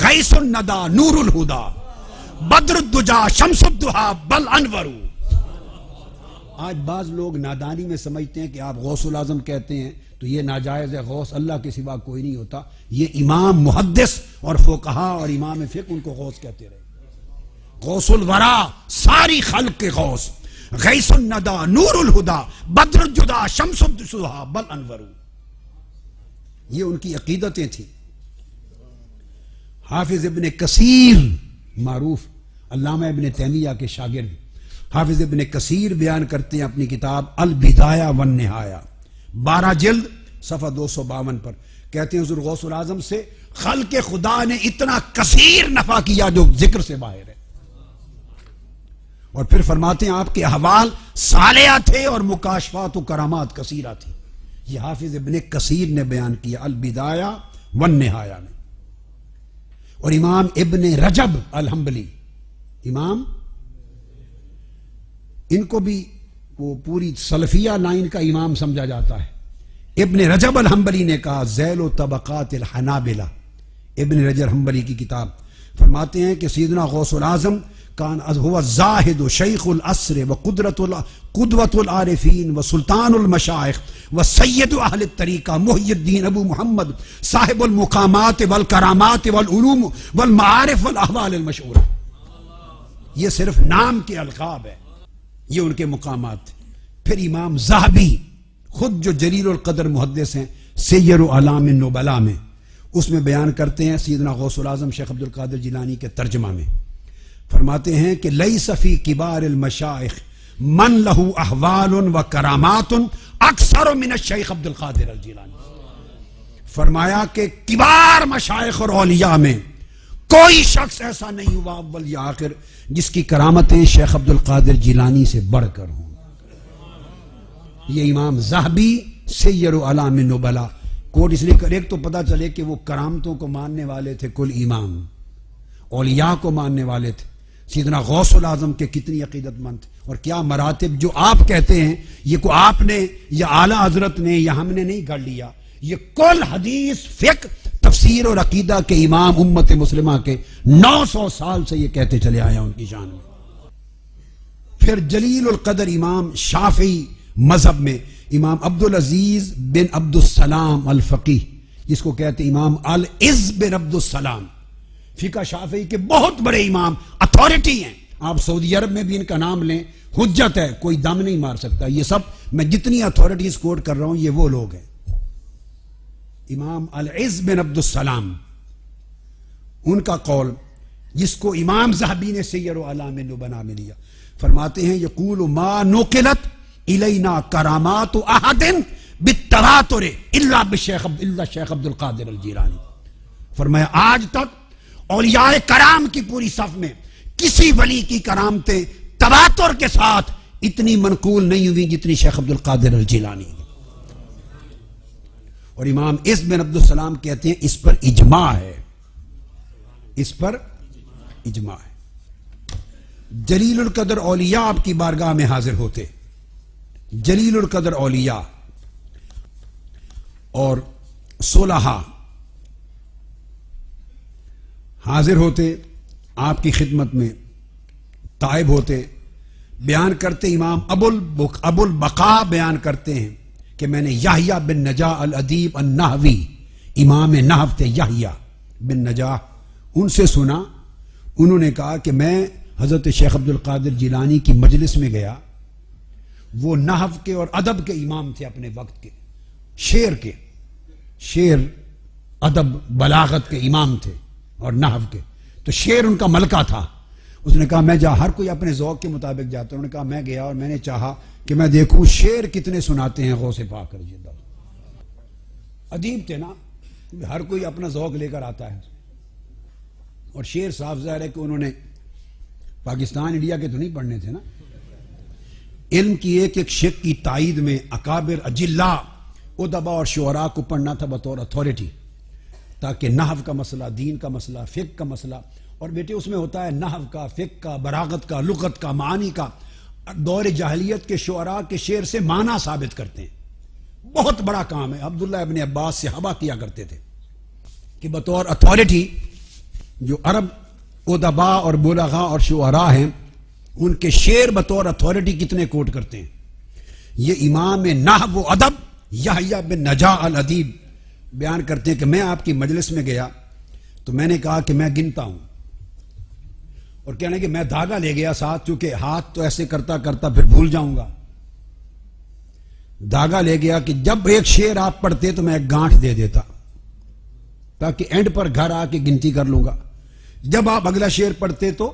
غیث الندى، نور الہدى، بدر الدجا، شمس الضحا، بل انور. آج بعض لوگ نادانی میں سمجھتے ہیں کہ آپ غوث العظم کہتے ہیں تو یہ ناجائز ہے، غوث اللہ کے سوا کوئی نہیں ہوتا. یہ امام محدث اور فقہا اور امام فقہ ان کو غوث کہتے رہے. غوث الورا ساری خلق کے غوث، غیث الندى، نور الہدى، بدر الجدا، شمس الضحا، بل انور. یہ ان کی عقیدتیں تھیں. حافظ ابن کثیر معروف علامہ ابن تیمیہ کے شاگرد حافظ ابن کثیر بیان کرتے ہیں اپنی کتاب البدایہ والنہایہ 12 جلد صفحہ 252 پر، کہتے ہیں حضور غوث العظم سے خلق خدا نے اتنا کثیر نفع کیا جو ذکر سے باہر ہے. اور پھر فرماتے ہیں آپ کے احوال صالحہ تھے اور مکاشفات و کرامات کثیرہ تھی. یہ حافظ ابن کثیر نے بیان کیا البدایہ والنہایہ میں. اور امام ابن رجب الحنبلی، امام ان کو بھی وہ پوری سلفیہ لائن کا امام سمجھا جاتا ہے. ابن رجب الحنبلی نے کہا ذیل و طبقات الحنابلہ، ابن رجب الحنبلی کی کتاب، فرماتے ہیں کہ سیدنا غوث العظم کان هو الزاہد و شیخ العصر و قدوۃ العارفین و سلطان المشائخ و سید اہل الطریقہ محی الدین ابو محمد صاحب المقامات والکرامات والعلوم والمعارف والاحوال المشہورہ. یہ صرف نام کے القاب ہے، یہ ان کے مقامات. پھر امام ذہبی خود جو جلیل القدر محدث ہیں سیر اعلام النبلاء میں، اس میں بیان کرتے ہیں سیدنا غوث العظم شیخ عبد القادر جیلانی کے ترجمہ میں فرماتے ہیں کہ لیس فی کبار المشائخ من لہو احوال و کرامات اکثر من الشیخ عبد القادر الجیلانی. فرمایا کہ کبار مشائخ اور اولیاء میں کوئی شخص ایسا نہیں ہوا اول یا آخر جس کی کرامتیں شیخ عبد القادر جیلانی سے بڑھ کر ہوں. یہ امام ذہبی سیر اعلام النبلاء کوٹ اس لیے کر، ایک تو پتہ چلے کہ وہ کرامتوں کو ماننے والے تھے کل امام، اولیاء کو ماننے والے تھے. سیدنا غوث العظم کے کتنی عقیدت مند تھے اور کیا مراتب جو آپ کہتے ہیں یہ کو آپ نے یا اعلیٰ حضرت نے یا ہم نے نہیں گھڑ لیا، یہ کل حدیث فقہ تفسیر اور عقیدہ کے امام امت مسلمہ کے 900 سال سے یہ کہتے چلے آئے ہیں ان کی شان میں. پھر جلیل القدر امام شافعی مذہب میں امام عبدالعزیز بن عبد السلام الفقیہ، جس کو کہتے امام العز بن عبد السلام، فقہ شافعی کے بہت بڑے امام، اتھارٹی ہیں. آپ سعودی عرب میں بھی ان کا نام لیں، حجت ہے، کوئی دم نہیں مار سکتا. یہ سب میں جتنی اتھارٹیز کوٹ کر رہا ہوں یہ وہ لوگ ہیں. امام العز بن عبد السلام ان کا قول جس کو امام ذہبی نے سیر و اعلام النبلاء میں لیا، فرماتے ہیں یقول ما نقلت الینا کرامات احد بالتواتر الا بالشیخ عبد القادر الجیلانی. فرمایا آج تک اولیاء کرام کی پوری صف میں کسی ولی کی کرامتیں تواتر کے ساتھ اتنی منقول نہیں ہوئی جتنی شیخ عبد القادر الجیلانی. اور امام عز بن عبد السلام کہتے ہیں اس پر اجماع ہے، اس پر اجماع ہے. جلیل القدر اولیاء آپ کی بارگاہ میں حاضر ہوتے، جلیل القدر اولیاء اور صلحاء حاضر ہوتے آپ کی خدمت میں، تائب ہوتے، بیان کرتے. امام ابو البقاء بیان کرتے ہیں کہ میں نے یحییٰ بن نجاح الادیب النحوی، امام نحو تھے یحییٰ بن نجاح، ان سے سنا. انہوں نے کہا کہ میں حضرت شیخ عبد القادر جیلانی کی مجلس میں گیا، وہ نحو کے اور ادب کے امام تھے اپنے وقت کے، شعر کے، شعر ادب بلاغت کے امام تھے اور نحو کے، تو شعر ان کا ملکہ تھا. اس نے کہا میں ہر کوئی اپنے ذوق کے مطابق جاتا ہوں. انہوں نے کہا میں گیا اور میں نے چاہا کہ میں دیکھوں شعر کتنے سناتے ہیں غوث پاک رضی اللہ. ادیب تھے نا، ہر کوئی اپنا ذوق لے کر آتا ہے. اور شعر صاف ظاہر ہے کہ انہوں نے پاکستان انڈیا کے تو نہیں پڑھنے تھے نا. علم کی ایک ایک شق کی تائید میں اکابر اجلاء ادبا اور شعراء کو پڑھنا تھا بطور اتھارٹی، تاکہ نحو کا مسئلہ، دین کا مسئلہ، فقہ کا مسئلہ، اور بیٹے اس میں ہوتا ہے نحو کا، فقہ کا، بلاغت کا، لغت کا، معانی کا. دور جاہلیت کے شعراء کے شعر سے معنی ثابت کرتے ہیں، بہت بڑا کام ہے. عبداللہ ابن عباس سے حبا کیا کرتے تھے کہ بطور اتھارٹی جو عرب ادباء اور بلغاء اور شعراء ہیں ان کے شعر بطور اتھارٹی کتنے کوٹ کرتے ہیں. یہ امام نحو و ادب یحییٰ بن نجاح الادیب بیان کرتے ہیں کہ میں آپ کی مجلس میں گیا تو میں نے کہا کہ میں گنتا ہوں، اور کہنے کہ میں دھاگا لے گیا ساتھ، چونکہ ہاتھ تو ایسے کرتا کرتا پھر بھول جاؤں گا. دھاگا لے گیا کہ جب ایک شعر آپ پڑھتے تو میں ایک گانٹھ دے دیتا. تاکہ اینڈ پر گھر آ کے گنتی کر لوں گا. جب آپ اگلا شعر پڑھتے تو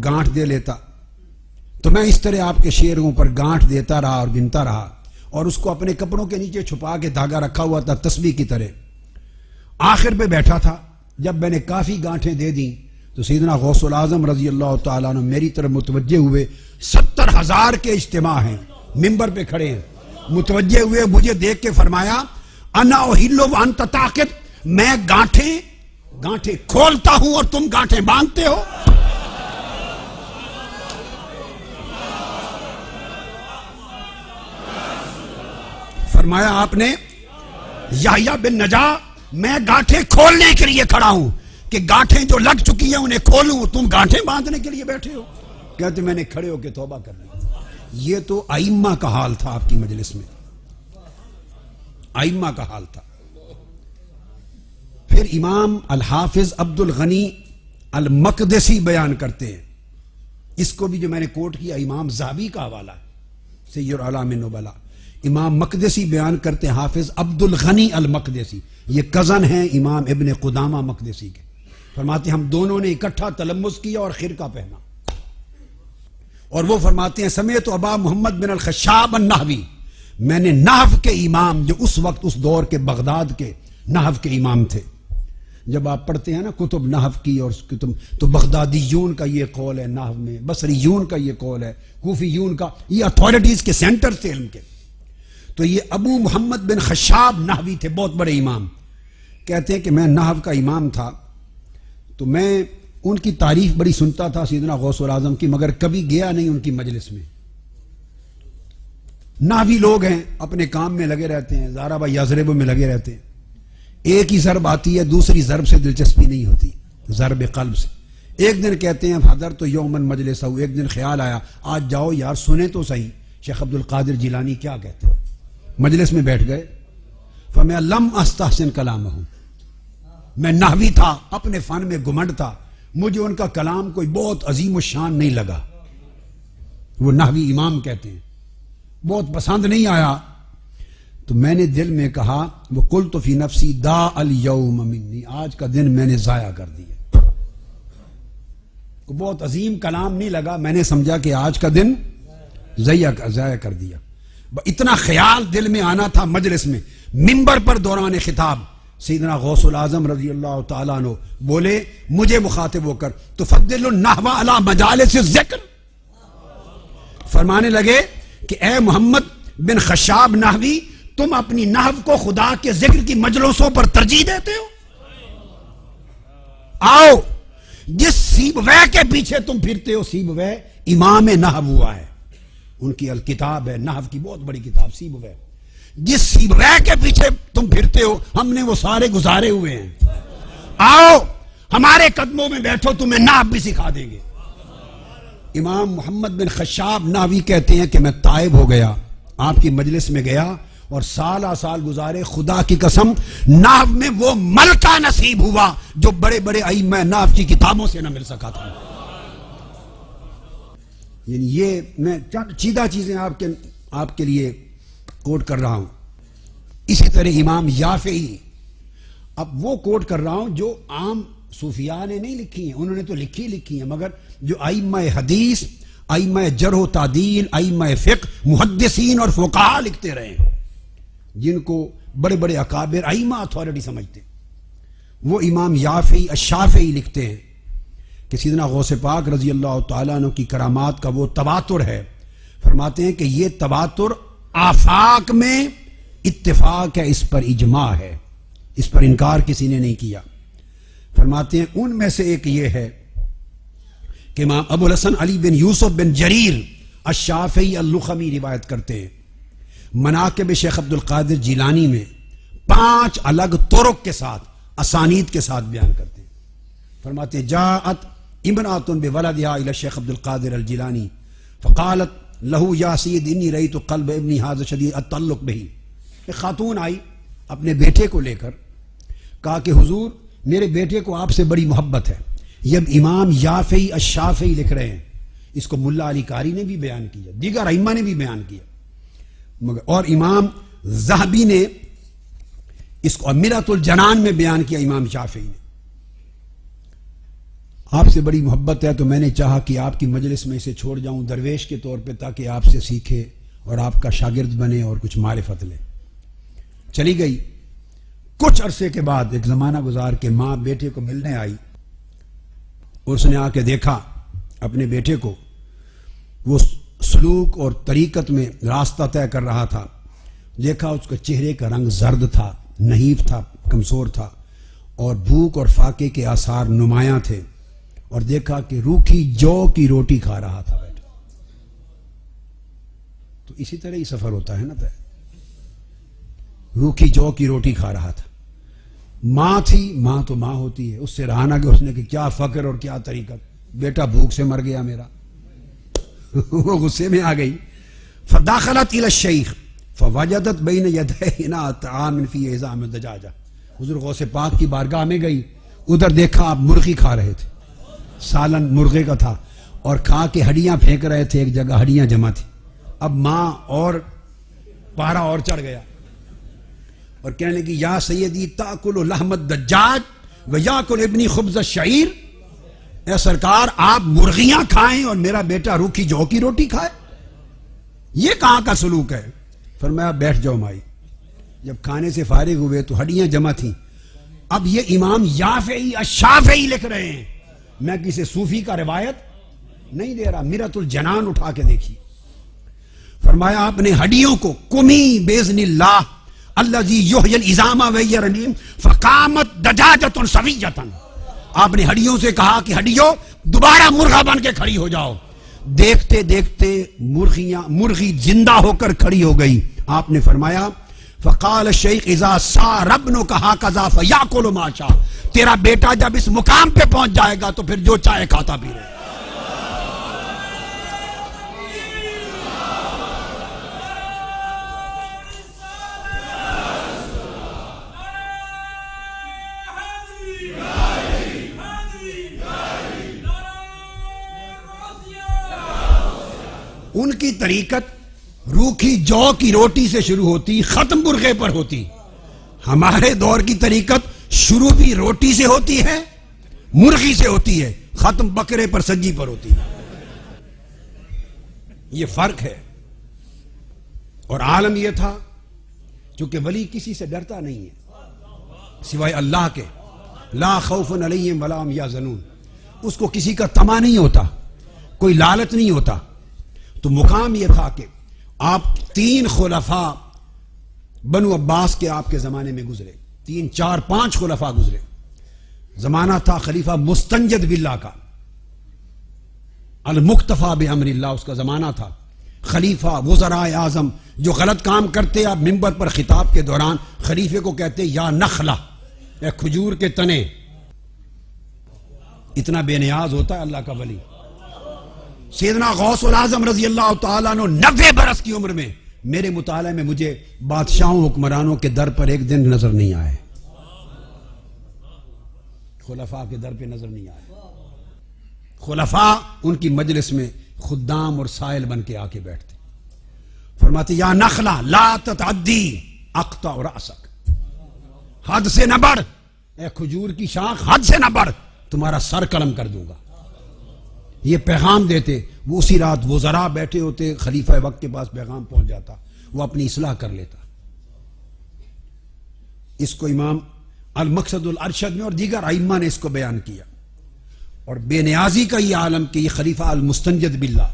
گانٹھ دے لیتا. تو میں اس طرح آپ کے شعروں پر گانٹھ دیتا رہا اور گنتا رہا اور اس کو اپنے کپڑوں کے نیچے چھپا کے دھاگا رکھا ہوا تھا تسبیح کی طرح. آخر پہ بیٹھا تھا. جب میں نے کافی گانٹھیں دے دیں تو سیدنا غوث العظم رضی اللہ تعالیٰ عنہ میری طرف متوجہ ہوئے. 70,000 کے اجتماع ہیں, ممبر پہ کھڑے ہیں, متوجہ ہوئے, مجھے دیکھ کے فرمایا انا احل وانت تاقد, میں گانٹھیں کھولتا ہوں اور تم گانٹھیں باندھتے ہو. فرمایا آپ نے یحییٰ بن نجاح, میں گانٹھیں کھولنے کے لیے کھڑا ہوں کہ گانٹھیں جو لگ چکی ہیں انہیں کھولوں, تم گانٹھیں باندھنے کے لیے بیٹھے ہو. کہتے میں نے کھڑے ہو کے توبہ کر لی. یہ تو ائمہ کا حال تھا آپ کی مجلس میں, ائمہ کا حال تھا. پھر امام الحافظ عبد الغنی المقدسی بیان کرتے ہیں, اس کو بھی جو میں نے کوٹ کیا امام ذہبی کا حوالہ ہے, سید اعلام النبلاء. امام مقدسی بیان کرتے ہیں حافظ عبد الغنی المقدسی, یہ کزن ہیں امام ابن قدامہ مقدسی کے. فرماتے ہیں ہم دونوں نے اکٹھا تلمس کیا اور خرقہ پہنا. اور وہ فرماتے ہیں سمیت ابا محمد بن الخشاب النحوی, میں نے نحو کے امام جو اس وقت اس دور کے بغداد کے نحو کے امام تھے. جب آپ پڑھتے ہیں نا کتب نحو کی اور کتب, تو بغدادیون کا یہ قول ہے نحو میں, بصریون کا یہ قول ہے, کوفیون کا, یہ اتھارٹیز کے سینٹر تھے علم کے. تو یہ ابو محمد بن خشاب نحوی تھے, بہت بڑے امام. کہتے ہیں کہ میں نحو کا امام تھا تو میں ان کی تعریف بڑی سنتا تھا سیدنا غوث العظم کی, مگر کبھی گیا نہیں ان کی مجلس میں. نحوی لوگ ہیں, اپنے کام میں لگے رہتے ہیں, ضرب یضرب میں لگے رہتے ہیں. ایک ہی ضرب آتی ہے, دوسری ضرب سے دلچسپی نہیں ہوتی, ضرب قلب سے. ایک دن کہتے ہیں حضر تو یومن مجلس ہو, ایک دن خیال آیا آج جاؤ یار سنیں تو صحیح شیخ عبد القادر جیلانی کیا کہتے ہیں. مجلس میں بیٹھ گئے. فرمایا لم استحسن کلامہ, میں نحوی تھا, اپنے فن میں گمنڈ تھا, مجھے ان کا کلام کوئی بہت عظیم و شان نہیں لگا. وہ نحوی امام کہتے ہیں بہت پسند نہیں آیا. تو میں نے دل میں کہا وہ قلت فی نفسی دا الیوم منی, آج کا دن میں نے ضائع کر دیا. کو بہت عظیم کلام نہیں لگا, میں نے سمجھا کہ آج کا دن ضائع کر دیا. اتنا خیال دل میں آنا تھا مجلس میں. منبر پر دوران خطاب سیدنا غوث العظم رضی اللہ تعالیٰ عنہ بولے مجھے مخاطب ہو کر تفضل النحو علی مجالس الذکر, فرمانے لگے کہ اے محمد بن خشاب نحوی, تم اپنی نحو کو خدا کے ذکر کی مجلسوں پر ترجیح دیتے ہو. آؤ جس سیبوے کے پیچھے تم پھرتے ہو, سیبوے امام نحو ہوا ہے, ان کی الکتاب ہے نحو کی بہت بڑی کتاب سیبوے. جس سیبوے کے پیچھے تم پھرتے ہو ہم نے وہ سارے گزارے ہوئے ہیں. آؤ ہمارے قدموں میں بیٹھو, تمہیں نحو بھی سکھا دیں گے. امام محمد بن خشاب نحوی کہتے ہیں کہ میں تائب ہو گیا, آپ کی مجلس میں گیا اور سالہ سال گزارے. خدا کی قسم نحو میں وہ ملکہ نصیب ہوا جو بڑے بڑے ائمہ نحو کی کتابوں سے نہ مل سکا تھا. یعنی یہ میں چیدہ چیزیں آپ کے لیے کوٹ کر رہا ہوں. اسی طرح امام یافعی, اب وہ کوٹ کر رہا ہوں جو عام صوفیاء نے نہیں لکھی ہیں, انہوں نے تو لکھی ہیں, مگر جو ائمہ حدیث, ائمہ جرح و تعدیل, ائمہ فقہ, محدثین اور فقہاء لکھتے رہے ہیں, جن کو بڑے بڑے اکابر ائمہ اتھارٹی سمجھتے ہیں, وہ امام یافعی الشافعی لکھتے ہیں کہ سیدنا غوث پاک رضی اللہ تعالیٰ عنہ کی کرامات کا وہ تواتر ہے. فرماتے ہیں کہ یہ تواتر آفاق میں اتفاق ہے, اس پر اجماع ہے, اس پر انکار کسی نے نہیں کیا. فرماتے ہیں ان میں سے ایک یہ ہے کہ امام ابو الحسن علی بن یوسف بن جریر الشافعی اللخمی روایت کرتے ہیں, مناقب شیخ عبد القادر جیلانی میں 5 الگ طرق کے ساتھ اسانید کے ساتھ بیان کرتے ہیں. فرماتے ہیں جاءت امرأۃ بولدہا الی شیخ عبد القادر الجیلانی فقالت لہو یا سید انی رأیت قلب ابنی ھذا شدید التعلق بہ. ایک خاتون آئی اپنے بیٹے کو لے کر, کہا کہ حضور میرے بیٹے کو آپ سے بڑی محبت ہے. یہ امام یافعی الشافعی لکھ رہے ہیں, اس کو ملا علی قاری نے بھی بیان کیا, دیگر ائمہ نے بھی بیان کیا, اور امام ذہبی نے اس کو امرۃ الجنان میں بیان کیا امام شافعی نے. آپ سے بڑی محبت ہے تو میں نے چاہا کہ آپ کی مجلس میں اسے چھوڑ جاؤں درویش کے طور پہ، تاکہ آپ سے سیکھے اور آپ کا شاگرد بنے اور کچھ معرفت لے. چلی گئی. کچھ عرصے کے بعد ایک زمانہ گزار کے ماں بیٹے کو ملنے آئی. اس نے آ کے دیکھا اپنے بیٹے کو، وہ سلوک اور طریقت میں راستہ طے کر رہا تھا. دیکھا اس کے چہرے کا رنگ زرد تھا، نحیف تھا، کمزور تھا، اور بھوک اور فاقے کے آثار نمایاں تھے. اور دیکھا کہ روکھی جو کی روٹی کھا رہا تھا بیٹا. تو اسی طرح ہی سفر ہوتا ہے نا. روکھی جو کی روٹی کھا رہا تھا. ماں تھی، ماں تو ماں ہوتی ہے، اس سے رہا نہ کہ اس نے کہ کیا فقر اور کیا طریقت، بیٹا بھوک سے مر گیا میرا. وہ غصے میں آ گئی. فداخلت الى الشیخ فوجدت بین یدیہ طعام فی عظام دجاجہ. حضور غوث پاک کی بارگاہ میں گئی، ادھر دیکھا آپ مرغی کھا رہے تھے، سالن مرغے کا تھا، اور کھا کے ہڈیاں پھینک رہے تھے، ایک جگہ ہڈیاں جمع تھی. اب ماں اور پارا اور چڑھ گیا اور کہنے لگی یا سیدی تاکل لحم الدجاج و یاکل ابنی خبز الشعیر. اے سرکار آپ مرغیاں کھائیں اور میرا بیٹا روکھی جو کی روٹی کھائے، یہ کہاں کا سلوک ہے؟ فرمایا بیٹھ جاؤ مائی. جب کھانے سے فارغ ہوئے تو ہڈیاں جمع تھیں. اب یہ امام یافعی الشافعی لکھ رہے ہیں، میں کسی صوفی کا روایت نہیں دے رہا. مرۃ الجنان اٹھا کے دیکھی. فرمایا آپ نے ہڈیوں کو کمی باذن اللہ الذی یحیی العظام وہی رمیم فقامت دجاجۃ سویۃ. آپ نے ہڈیوں سے کہا کہ ہڈیوں دوبارہ مرغا بن کے کھڑی ہو جاؤ. دیکھتے دیکھتے مرغی زندہ ہو کر کھڑی ہو گئی. آپ نے فرمایا فقال الشیخ اذا صار ابنک ھکذا فیاکل ما شاء. تیرا بیٹا جب اس مقام پہ پہنچ جائے گا تو پھر جو چاہے کھاتا پی رہے. ان کی طریقت روکھی جو کی روٹی سے شروع ہوتی، ختم مرغے پر ہوتی. ہمارے دور کی طریقت شروع بھی روٹی سے ہوتی ہے، مرغی سے ہوتی ہے، ختم بکرے پر سجی پر ہوتی ہے. یہ فرق ہے. اور عالم یہ تھا چونکہ ولی کسی سے ڈرتا نہیں ہے سوائے اللہ کے. لا خوف علیہم ولا هم یحزنون. اس کو کسی کا طمع نہیں ہوتا، کوئی لالچ نہیں ہوتا. تو مقام یہ تھا کہ آپ 3 خلفاء بنو عباس کے آپ کے زمانے میں گزرے، 3 4 5 خلفاء گزرے. زمانہ تھا خلیفہ مستنجد باللہ کا، المقتفى بامر اللہ اس کا زمانہ تھا. خلیفہ وزراء اعظم جو غلط کام کرتے، آپ ممبر پر خطاب کے دوران خلیفے کو کہتے یا نخلہ، اے کھجور کے تنے. اتنا بے نیاز ہوتا ہے اللہ کا ولی. سیدنا غوث العظم رضی اللہ تعالیٰ عنہ 90 برس کی عمر میں، میرے مطالعے میں مجھے بادشاہوں حکمرانوں کے در پر ایک دن نظر نہیں آئے، خلفاء کے در پہ نظر نہیں آئے. خلفاء ان کی مجلس میں خدام اور سائل بن کے آ کے بیٹھتے. فرماتے یا نخلہ لا تتعدی اقطع رأسک. حد سے نہ بڑھ، اے کھجور کی شاخ حد سے نہ بڑھ، تمہارا سر قلم کر دوں گا. یہ پیغام دیتے. وہ اسی رات وزراء بیٹھے ہوتے، خلیفہ وقت کے پاس پیغام پہنچ جاتا، وہ اپنی اصلاح کر لیتا. اس کو امام المقصد الارشد میں اور دیگر ائمہ نے اس کو بیان کیا. اور بے نیازی کا یہ عالم کہ یہ خلیفہ المستنجد باللہ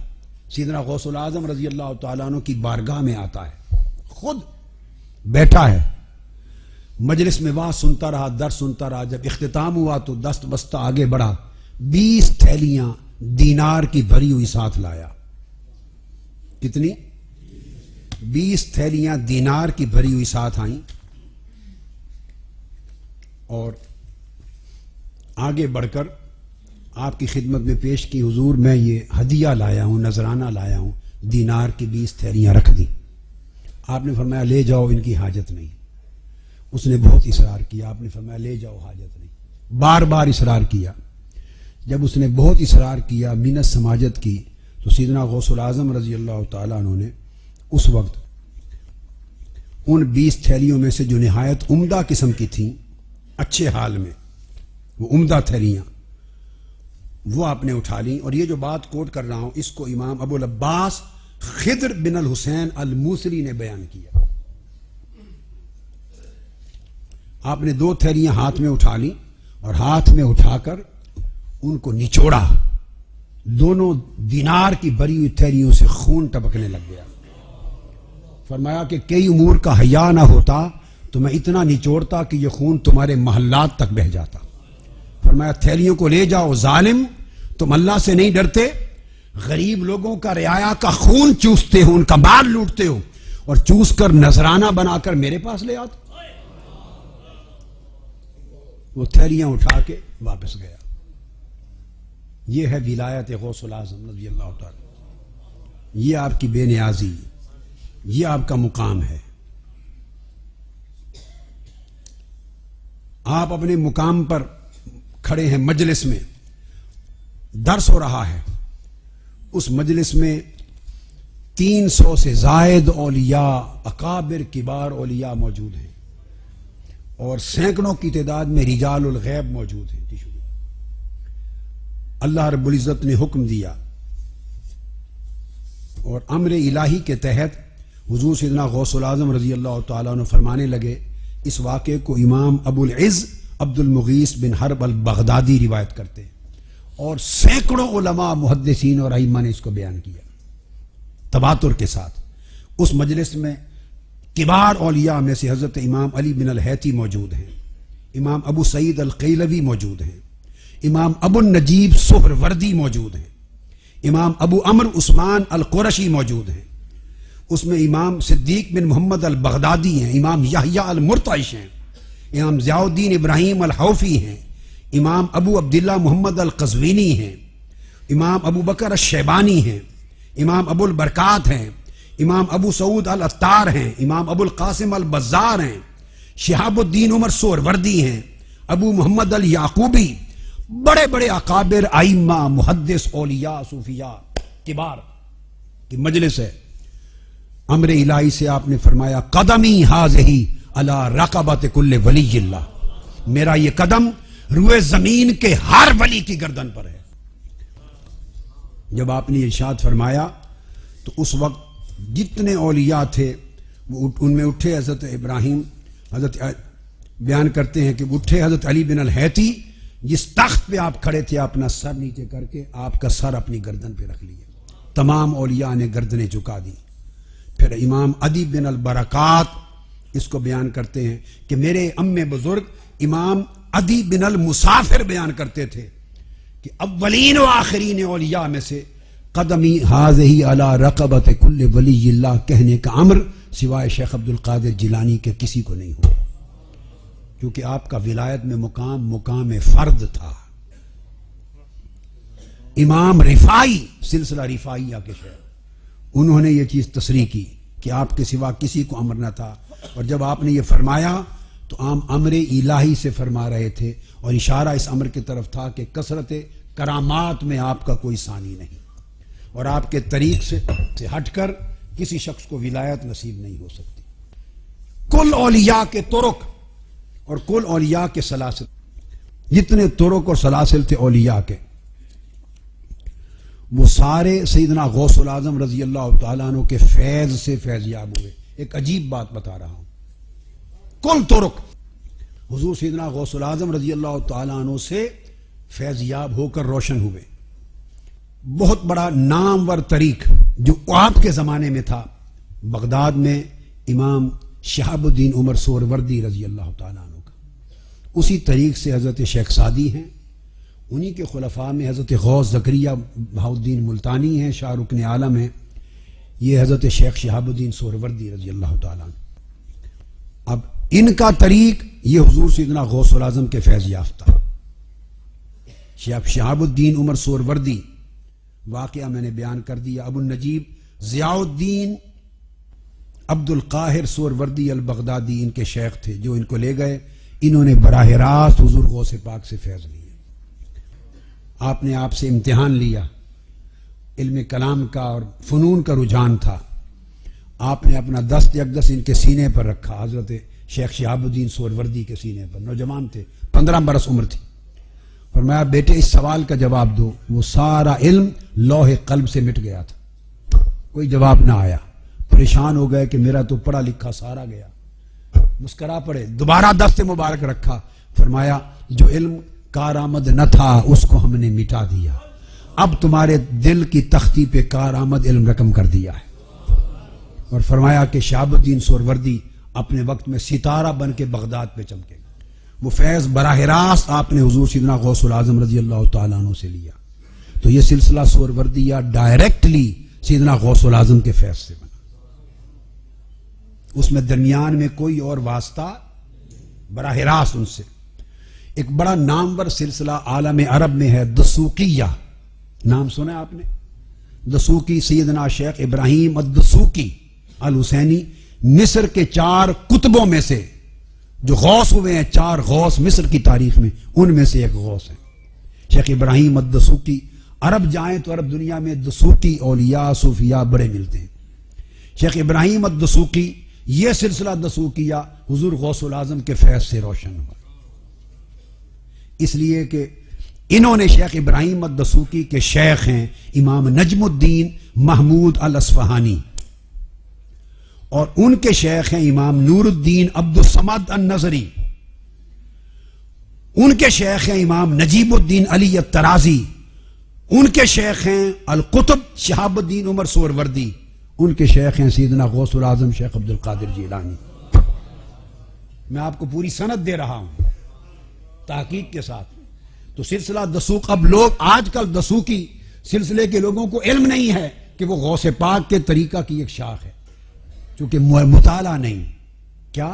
سیدنا غوث العظم رضی اللہ تعالیٰ عنہ کی بارگاہ میں آتا ہے، خود بیٹھا ہے، مجلس میں وعظ سنتا رہا، درس سنتا رہا. جب اختتام ہوا تو دست بستہ آگے بڑھا، 20 تھیلیاں دینار کی بھری ہوئی ساتھ لایا. کتنی؟ 20 تھیلیاں دینار کی بھری ہوئی ساتھ آئیں. اور آگے بڑھ کر آپ کی خدمت میں پیش کی، حضور میں یہ ہدیہ لایا ہوں، نذرانہ لایا ہوں. دینار کی 20 تھیلیاں رکھ دی. آپ نے فرمایا لے جاؤ، ان کی حاجت نہیں. اس نے بہت اصرار کیا. آپ نے فرمایا لے جاؤ، حاجت نہیں. بار بار اصرار کیا. جب اس نے بہت اصرار کیا، منت سماجت کی، تو سیدنا غوث العظم رضی اللہ تعالیٰ عنہ نے اس وقت ان 20 تھیلیوں میں سے جو نہایت عمدہ قسم کی تھیں، اچھے حال میں، وہ عمدہ تھیلیاں وہ آپ نے اٹھا لیں. اور یہ جو بات کوٹ کر رہا ہوں اس کو امام ابو العباس خضر بن الحسین الموصلی نے بیان کیا. آپ نے 2 تھیلیاں ہاتھ میں اٹھا لی اور ہاتھ میں اٹھا کر ان کو نچوڑا. دونوں دینار کی بری ہوئی تھیلیوں سے خون ٹپکنے لگ گیا. فرمایا کہ کئی امور کا حیا نہ ہوتا تو میں اتنا نچوڑتا کہ یہ خون تمہارے محلات تک بہہ جاتا. فرمایا تھیلیوں کو لے جاؤ ظالم، تم اللہ سے نہیں ڈرتے، غریب لوگوں کا رعایا کا خون چوستے ہو، ان کا مال لوٹتے ہو اور چوس کر نذرانہ بنا کر میرے پاس لے آتے. وہ تھیلیاں اٹھا کے واپس گیا. یہ ہے ولایت غوث الاعظم رضی اللہ تعالی. یہ آپ کی بے نیازی، یہ آپ کا مقام ہے. آپ اپنے مقام پر کھڑے ہیں، مجلس میں درس ہو رہا ہے، اس مجلس میں 300 سے زائد اولیاء، اکابر کبار اولیاء موجود ہیں اور سینکڑوں کی تعداد میں رجال الغیب موجود ہیں. اللہ رب العزت نے حکم دیا اور امر الہی کے تحت حضور سیدنا غوث الاعظم رضی اللہ تعالیٰ عنہ فرمانے لگے. اس واقعے کو امام ابو العز عبد المغیث بن حرب البغدادی روایت کرتے ہیں اور سینکڑوں علماء محدثین اور ائمہ نے اس کو بیان کیا تواتر کے ساتھ. اس مجلس میں کبار اولیاء میں سے حضرت امام علی بن الہیتی موجود ہیں، امام ابو سعید القیلوی موجود ہیں، امام ابو النجیب سہروردی موجود ہیں، امام ابو عمر عثمان القرشی موجود ہیں. اس میں امام صدیق بن محمد البغدادی ہیں، امام یحییٰ المرتعش ہیں، امام ضیاء الدین ابراہیم الحوفی ہیں، امام ابو عبداللہ محمد القزوینی ہیں، امام ابو بکر الشیبانی ہیں، امام ابو البرکات ہیں، امام ابو سعود العطار ہیں، امام ابو القاسم البزار ہیں، شہاب الدین عمر سہروردی ہیں، ابو محمد الیعقوبی. بڑے بڑے اکابر ائمہ محدث اولیاء صوفیاء کبار کی مجلس ہے. امر الہی سے آپ نے فرمایا قدمی ہذہی علی رقبۃ کل ولی اللہ، میرا یہ قدم روئے زمین کے ہر ولی کی گردن پر ہے. جب آپ نے ارشاد فرمایا تو اس وقت جتنے اولیاء تھے وہ ان میں اٹھے حضرت ابراہیم، حضرت بیان کرتے ہیں کہ اٹھے حضرت علی بن الہیتی، جس تخت پہ آپ کھڑے تھے اپنا سر نیچے کر کے آپ کا سر اپنی گردن پہ رکھ لیا. تمام اولیاء نے گردنیں جھکا دی. پھر امام عدی بن البرکات اس کو بیان کرتے ہیں کہ میرے ام بزرگ امام عدی بن المسافر بیان کرتے تھے کہ اولین و آخرین اولیاء میں سے قدمی ہذہی علی رقبۃ کل ولی اللہ کہنے کا امر سوائے شیخ عبد القادر جیلانی کے کسی کو نہیں ہوا، کیونکہ آپ کا ولایت میں مقام فرد تھا. امام رفاعی سلسلہ رفاعیہ کے شیخ، انہوں نے یہ چیز تصریح کی کہ آپ کے سوا کسی کو امر نہ تھا. اور جب آپ نے یہ فرمایا تو عام امر الہی سے فرما رہے تھے اور اشارہ اس امر کی طرف تھا کہ کثرت کرامات میں آپ کا کوئی ثانی نہیں اور آپ کے طریق سے ہٹ کر کسی شخص کو ولایت نصیب نہیں ہو سکتی. کل اولیاء کے طرق اور کل اولیاء کے سلاسل، جتنے طرق اور سلاسل تھے اولیاء کے، وہ سارے سیدنا غوث الاعظم رضی اللہ تعالیٰ عنہ کے فیض سے فیض یاب ہوئے. ایک عجیب بات بتا رہا ہوں، کل طرق حضور سیدنا غوث الاعظم رضی اللہ تعالیٰ عنہ سے فیض یاب ہو کر روشن ہوئے. بہت بڑا نامور طریق جو آپ کے زمانے میں تھا، بغداد میں امام شہاب الدین عمر سہروردی رضی اللہ تعالیٰ عنہ کا، اسی طریق سے حضرت شیخ سعدی ہیں، انہی کے خلفاء میں حضرت غوث زکریا بہاؤالدین ملتانی ہیں، شاہ رکن عالم ہیں، یہ حضرت شیخ شہاب الدین سہروردی رضی اللہ تعالیٰ عنہ. اب ان کا طریق یہ حضور سیدنا غوث الاعظم کے فیض یافتہ شہاب الدین عمر سہروردی، واقعہ میں نے بیان کر دیا. ابو النجیب ضیاء الدین عبد القاہر سہروردی البغدادی ان کے شیخ تھے جو ان کو لے گئے. انہوں نے براہ راست حضور غوث پاک سے فیض لیا. آپ نے آپ سے امتحان لیا، علم کلام کا اور فنون کا رجحان تھا. آپ نے اپنا دست اقدس ان کے سینے پر رکھا، حضرت شیخ شہاب الدین سہروردی کے سینے پر، نوجوان تھے، 15 برس عمر تھی. فرمایا بیٹے اس سوال کا جواب دو. وہ سارا علم لوح قلب سے مٹ گیا تھا، کوئی جواب نہ آیا. پریشان ہو گئے کہ میرا تو پڑھا لکھا سارا گیا. مسکرا پڑے، دوبارہ دست مبارک رکھا. فرمایا جو علم کارآمد نہ تھا اس کو ہم نے مٹا دیا، اب تمہارے دل کی تختی پہ کارآمد علم رقم کر دیا ہے. اور فرمایا کہ شہاب الدین سہروردی اپنے وقت میں ستارہ بن کے بغداد پہ چمکے. وہ فیض براہ راست آپ نے حضور سیدنا غوث العظم رضی اللہ تعالیٰ عنہ سے لیا. تو یہ سلسلہ سہروردیہ ڈائریکٹلی سیدنا غوث العظم کے فیض سے بنا، اس میں درمیان میں کوئی اور واسطہ، براہ راست ان سے. ایک بڑا نامور سلسلہ عالم عرب میں ہے دسوقیہ، نام سنا ہے آپ نے؟ دسوقی سیدنا شیخ ابراہیم الدسوقی الحسینی، مصر کے 4 کتبوں میں سے جو غوث ہوئے ہیں، 4 غوث مصر کی تاریخ میں، ان میں سے ایک غوث ہیں شیخ ابراہیم الدسوقی. عرب جائیں تو عرب دنیا میں دسوقی اولیاء صوفیاء بڑے ملتے ہیں. شیخ ابراہیم الدسوقی، یہ سلسلہ دسوقیہ حضور غوث العظم کے فیض سے روشن ہوا، اس لیے کہ انہوں نے شیخ ابراہیم الدسوقی کے شیخ ہیں امام نجم الدین محمود الاصفہانی، اور ان کے شیخ ہیں امام نور الدین عبد الصمد النظری، ان کے شیخ ہیں امام نجیب الدین علی الطرازی، ان کے شیخ ہیں القطب شہاب الدین عمر سہروردی، ان کے شیخ ہیں سیدنا غوث العظم شیخ عبد القادر جیلانی. میں آپ کو پوری سند دے رہا ہوں تحقیق کے ساتھ. تو سلسلہ دسوق، اب لوگ آج کل دسوقی سلسلے کے لوگوں کو علم نہیں ہے کہ وہ غوث پاک کے طریقہ کی ایک شاخ ہے، چونکہ مطالعہ نہیں. کیا؟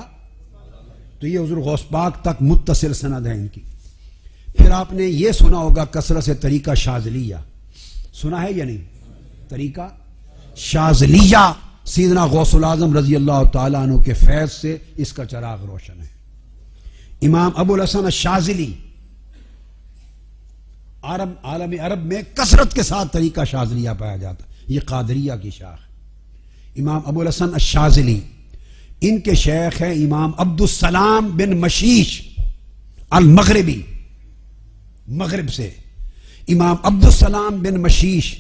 تو یہ حضور غوث پاک تک متصل سند ہے ان کی. پھر آپ نے یہ سنا ہوگا کثرت سے طریقہ شاذلیہ، سنا ہے یا نہیں؟ طریقہ شاذلیہ سیدنا غوث العظم رضی اللہ تعالیٰ عنہ کے فیض سے اس کا چراغ روشن ہے. امام ابو الحسن الشاذلی، عالم عرب میں کثرت کے ساتھ طریقہ شاذلیہ پایا جاتا، یہ قادریہ کی شاخ. امام ابو الحسن الشاذلی، ان کے شیخ ہے امام عبد السلام بن مشیش المغربی، مغرب سے. امام عبد السلام بن مشیش،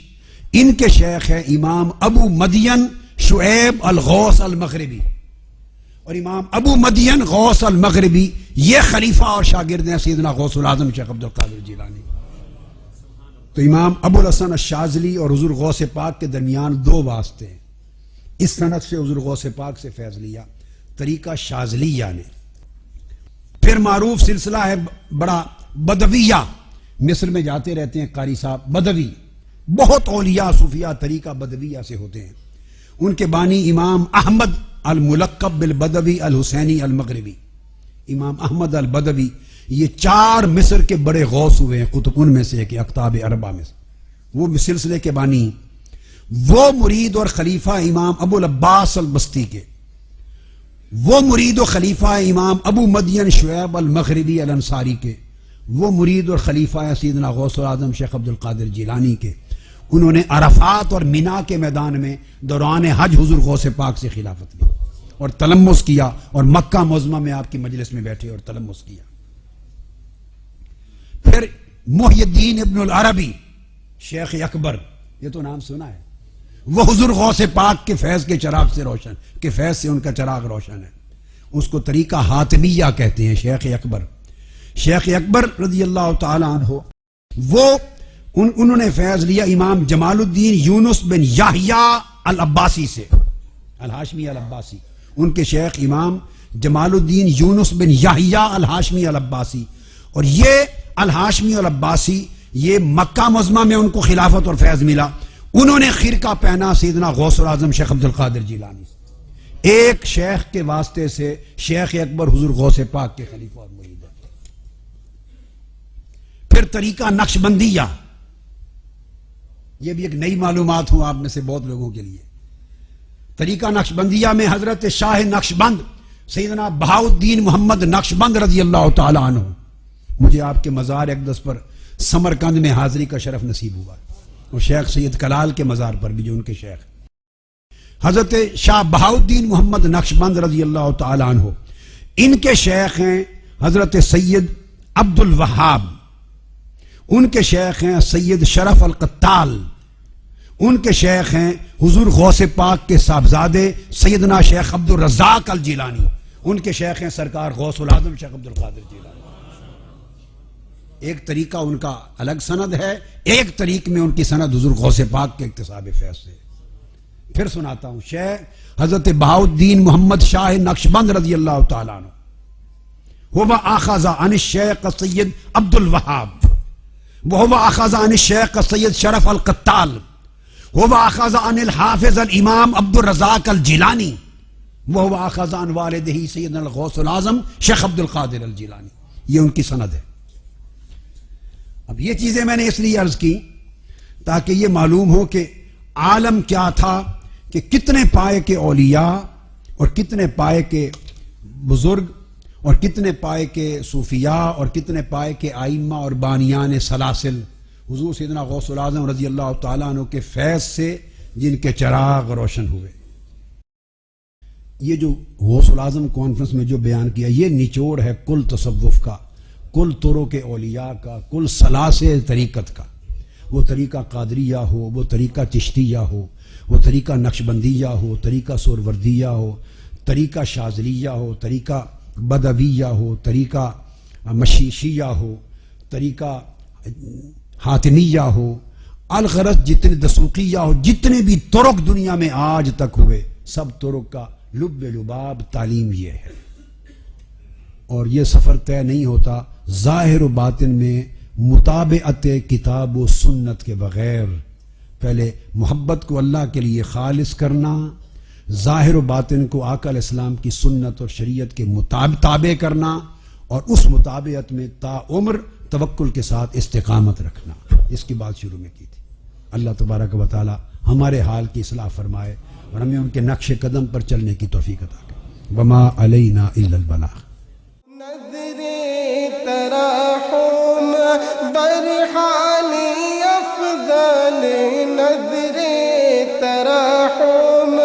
ان کے شیخ ہے امام ابو مدین شعیب الغوث المغربی، اور امام ابو مدین غوث المغربی یہ خلیفہ اور شاگرد ہیں سیدنا غوث العظم شیخ عبد القادر جیلانی. تو امام ابو الحسن الشاذلی اور حضور غوث پاک کے درمیان 2 واسطے ہیں. اس سند سے حضور غوث پاک سے فیض لیا طریقہ شاذلیہ نے. پھر معروف سلسلہ ہے بڑا بدویہ، مصر میں جاتے رہتے ہیں قاری صاحب، بدوی، بہت اولیاء صوفیاء طریقہ بدویہ سے ہوتے ہیں. ان کے بانی امام احمد الملقب بالبدوی الحسینی المغربی، امام احمد البدوی، یہ 4 مصر کے بڑے غوث ہوئے ہیں، قطب ان میں سے ایک اقطاب اربعہ میں سے، وہ سلسلے کے بانی. وہ مرید اور خلیفہ امام ابو العباس البستی کے، وہ مرید و خلیفہ امام ابو مدین شعیب المغربی الانصاری کے، وہ مرید اور خلیفہ سیدنا غوث العظم شیخ عبد القادر جیلانی کے. انہوں نے عرفات اور مینا کے میدان میں دوران حج حضور غوث پاک سے خلافت لی اور تلمس کیا، اور مکہ معظمہ میں آپ کی مجلس میں بیٹھے اور تلمس کیا. پھر محی الدین ابن العربی شیخ اکبر، یہ تو نام سنا ہے، وہ حضور غوث پاک کے فیض کے چراغ سے روشن، کے فیض سے ان کا چراغ روشن ہے. اس کو طریقہ حاتمیہ کہتے ہیں. شیخ اکبر، شیخ اکبر رضی اللہ تعالی عنہ، وہ انہوں نے فیض لیا امام جمال الدین یونس بن یحییٰ العباسی سے، الہاشمی العباسی. ان کے شیخ امام جمال الدین یونس بن یحییٰ الہاشمی العباسی، اور یہ الہاشمی العباسی، یہ مکہ معظمہ میں ان کو خلافت اور فیض ملا. انہوں نے خرقہ پہنا سیدنا غوث العظم شیخ عبد القادر جیلانی سے. ایک شیخ کے واسطے سے شیخ اکبر حضور غوث پاک کے خلیفہ اور مرید ہیں. پھر طریقہ نقشبندیہ، یہ بھی ایک نئی معلومات ہوں آپ میں سے بہت لوگوں کے لیے. طریقہ نقشبندیہ میں حضرت شاہ نقشبند سیدنا بہاؤالدین محمد نقشبند رضی اللہ تعالی عنہ، مجھے آپ کے مزار اقدس پر سمرقند میں حاضری کا شرف نصیب ہوا، اور شیخ سید کلال کے مزار پر بھی جو ان کے شیخ. حضرت شاہ بہاؤالدین محمد نقشبند رضی اللہ تعالیٰ عنہ، ان کے شیخ ہیں حضرت سید عبد الوہاب، ان کے شیخ ہیں سید شرف القتال، ان کے شیخ ہیں حضور غوث پاک کے صاحبزادے سیدنا شیخ عبد الرزاق الجیلانی، ان کے شیخ ہیں سرکار غوث العظم شیخ عبد القادر جیلانی۔ ایک طریقہ ان کا الگ سند ہے، ایک طریق میں ان کی سند حضور غوث پاک کے اکتساب فیض سے۔ پھر سناتا ہوں، شیخ حضرت بہاؤالدین محمد شاہ نقشبند رضی اللہ تعالیٰ عنہ وہ اخذ عن الشیخ سید عبد الوہاب، وہ اخذ عن الشیخ سید شرف القتال، وہ اخذ عن الحافظ الامام عبد الرزاق الجیلانی، وہ اخذ عن والدہ سیدنا الغوث العظم شیخ عبد القادر الجیلانی۔ یہ ان کی سند ہے۔ اب یہ چیزیں میں نے اس لیے عرض کی تاکہ یہ معلوم ہو کہ عالم کیا تھا، کہ کتنے پائے کے اولیاء اور کتنے پائے کے بزرگ اور کتنے پائے کے صوفیاء اور کتنے پائے کے آئمہ اور بانیان سلاسل حضور سیدنا غوث العظم رضی اللہ تعالیٰ عنہ کے فیض سے جن کے چراغ روشن ہوئے۔ یہ جو غوث العظم کانفرنس میں جو بیان کیا، یہ نچوڑ ہے کل تصوف کا، کل طرق اولیاء کا، کل سلاسل طریقت کا۔ وہ طریقہ قادریہ ہو، وہ طریقہ چشتیہ ہو، وہ طریقہ نقشبندیہ ہو، طریقہ سہروردیہ ہو، طریقہ شاذلیہ ہو، طریقہ بدویہ ہو، طریقہ مشیشیہ ہو، طریقہ حاتمیہ ہو، الغرض جتنے دسوقیہ ہو، جتنے بھی طرق دنیا میں آج تک ہوئے، سب طرق کا لب لباب تعلیم یہ ہے۔ اور یہ سفر طے نہیں ہوتا ظاہر و باطن میں مطابعت کتاب و سنت کے بغیر۔ پہلے محبت کو اللہ کے لیے خالص کرنا، ظاہر و باطن کو آقا علیہ السلام کی سنت اور شریعت کے تابع کرنا، اور اس مطابعت میں تا عمر توکل کے ساتھ استقامت رکھنا۔ اس کی بات شروع میں کی تھی۔ اللہ تبارک و تعالی ہمارے حال کی اصلاح فرمائے اور ہمیں ان کے نقش قدم پر چلنے کی توفیق عطا کرے۔ وما علینا الا البلاغ۔ تراحم برحالی افضل، نظر تراحم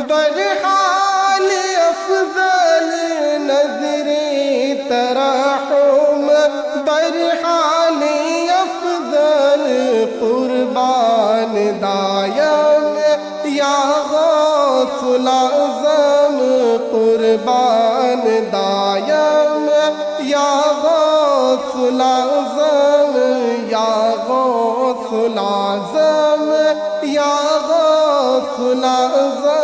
برحالی افضل، نظر تراحم برحالی افضل، قربان دایم یا غوث العظم، قربان دایم یا غوث العظم، یا غوث العظم، یا غوث العظم۔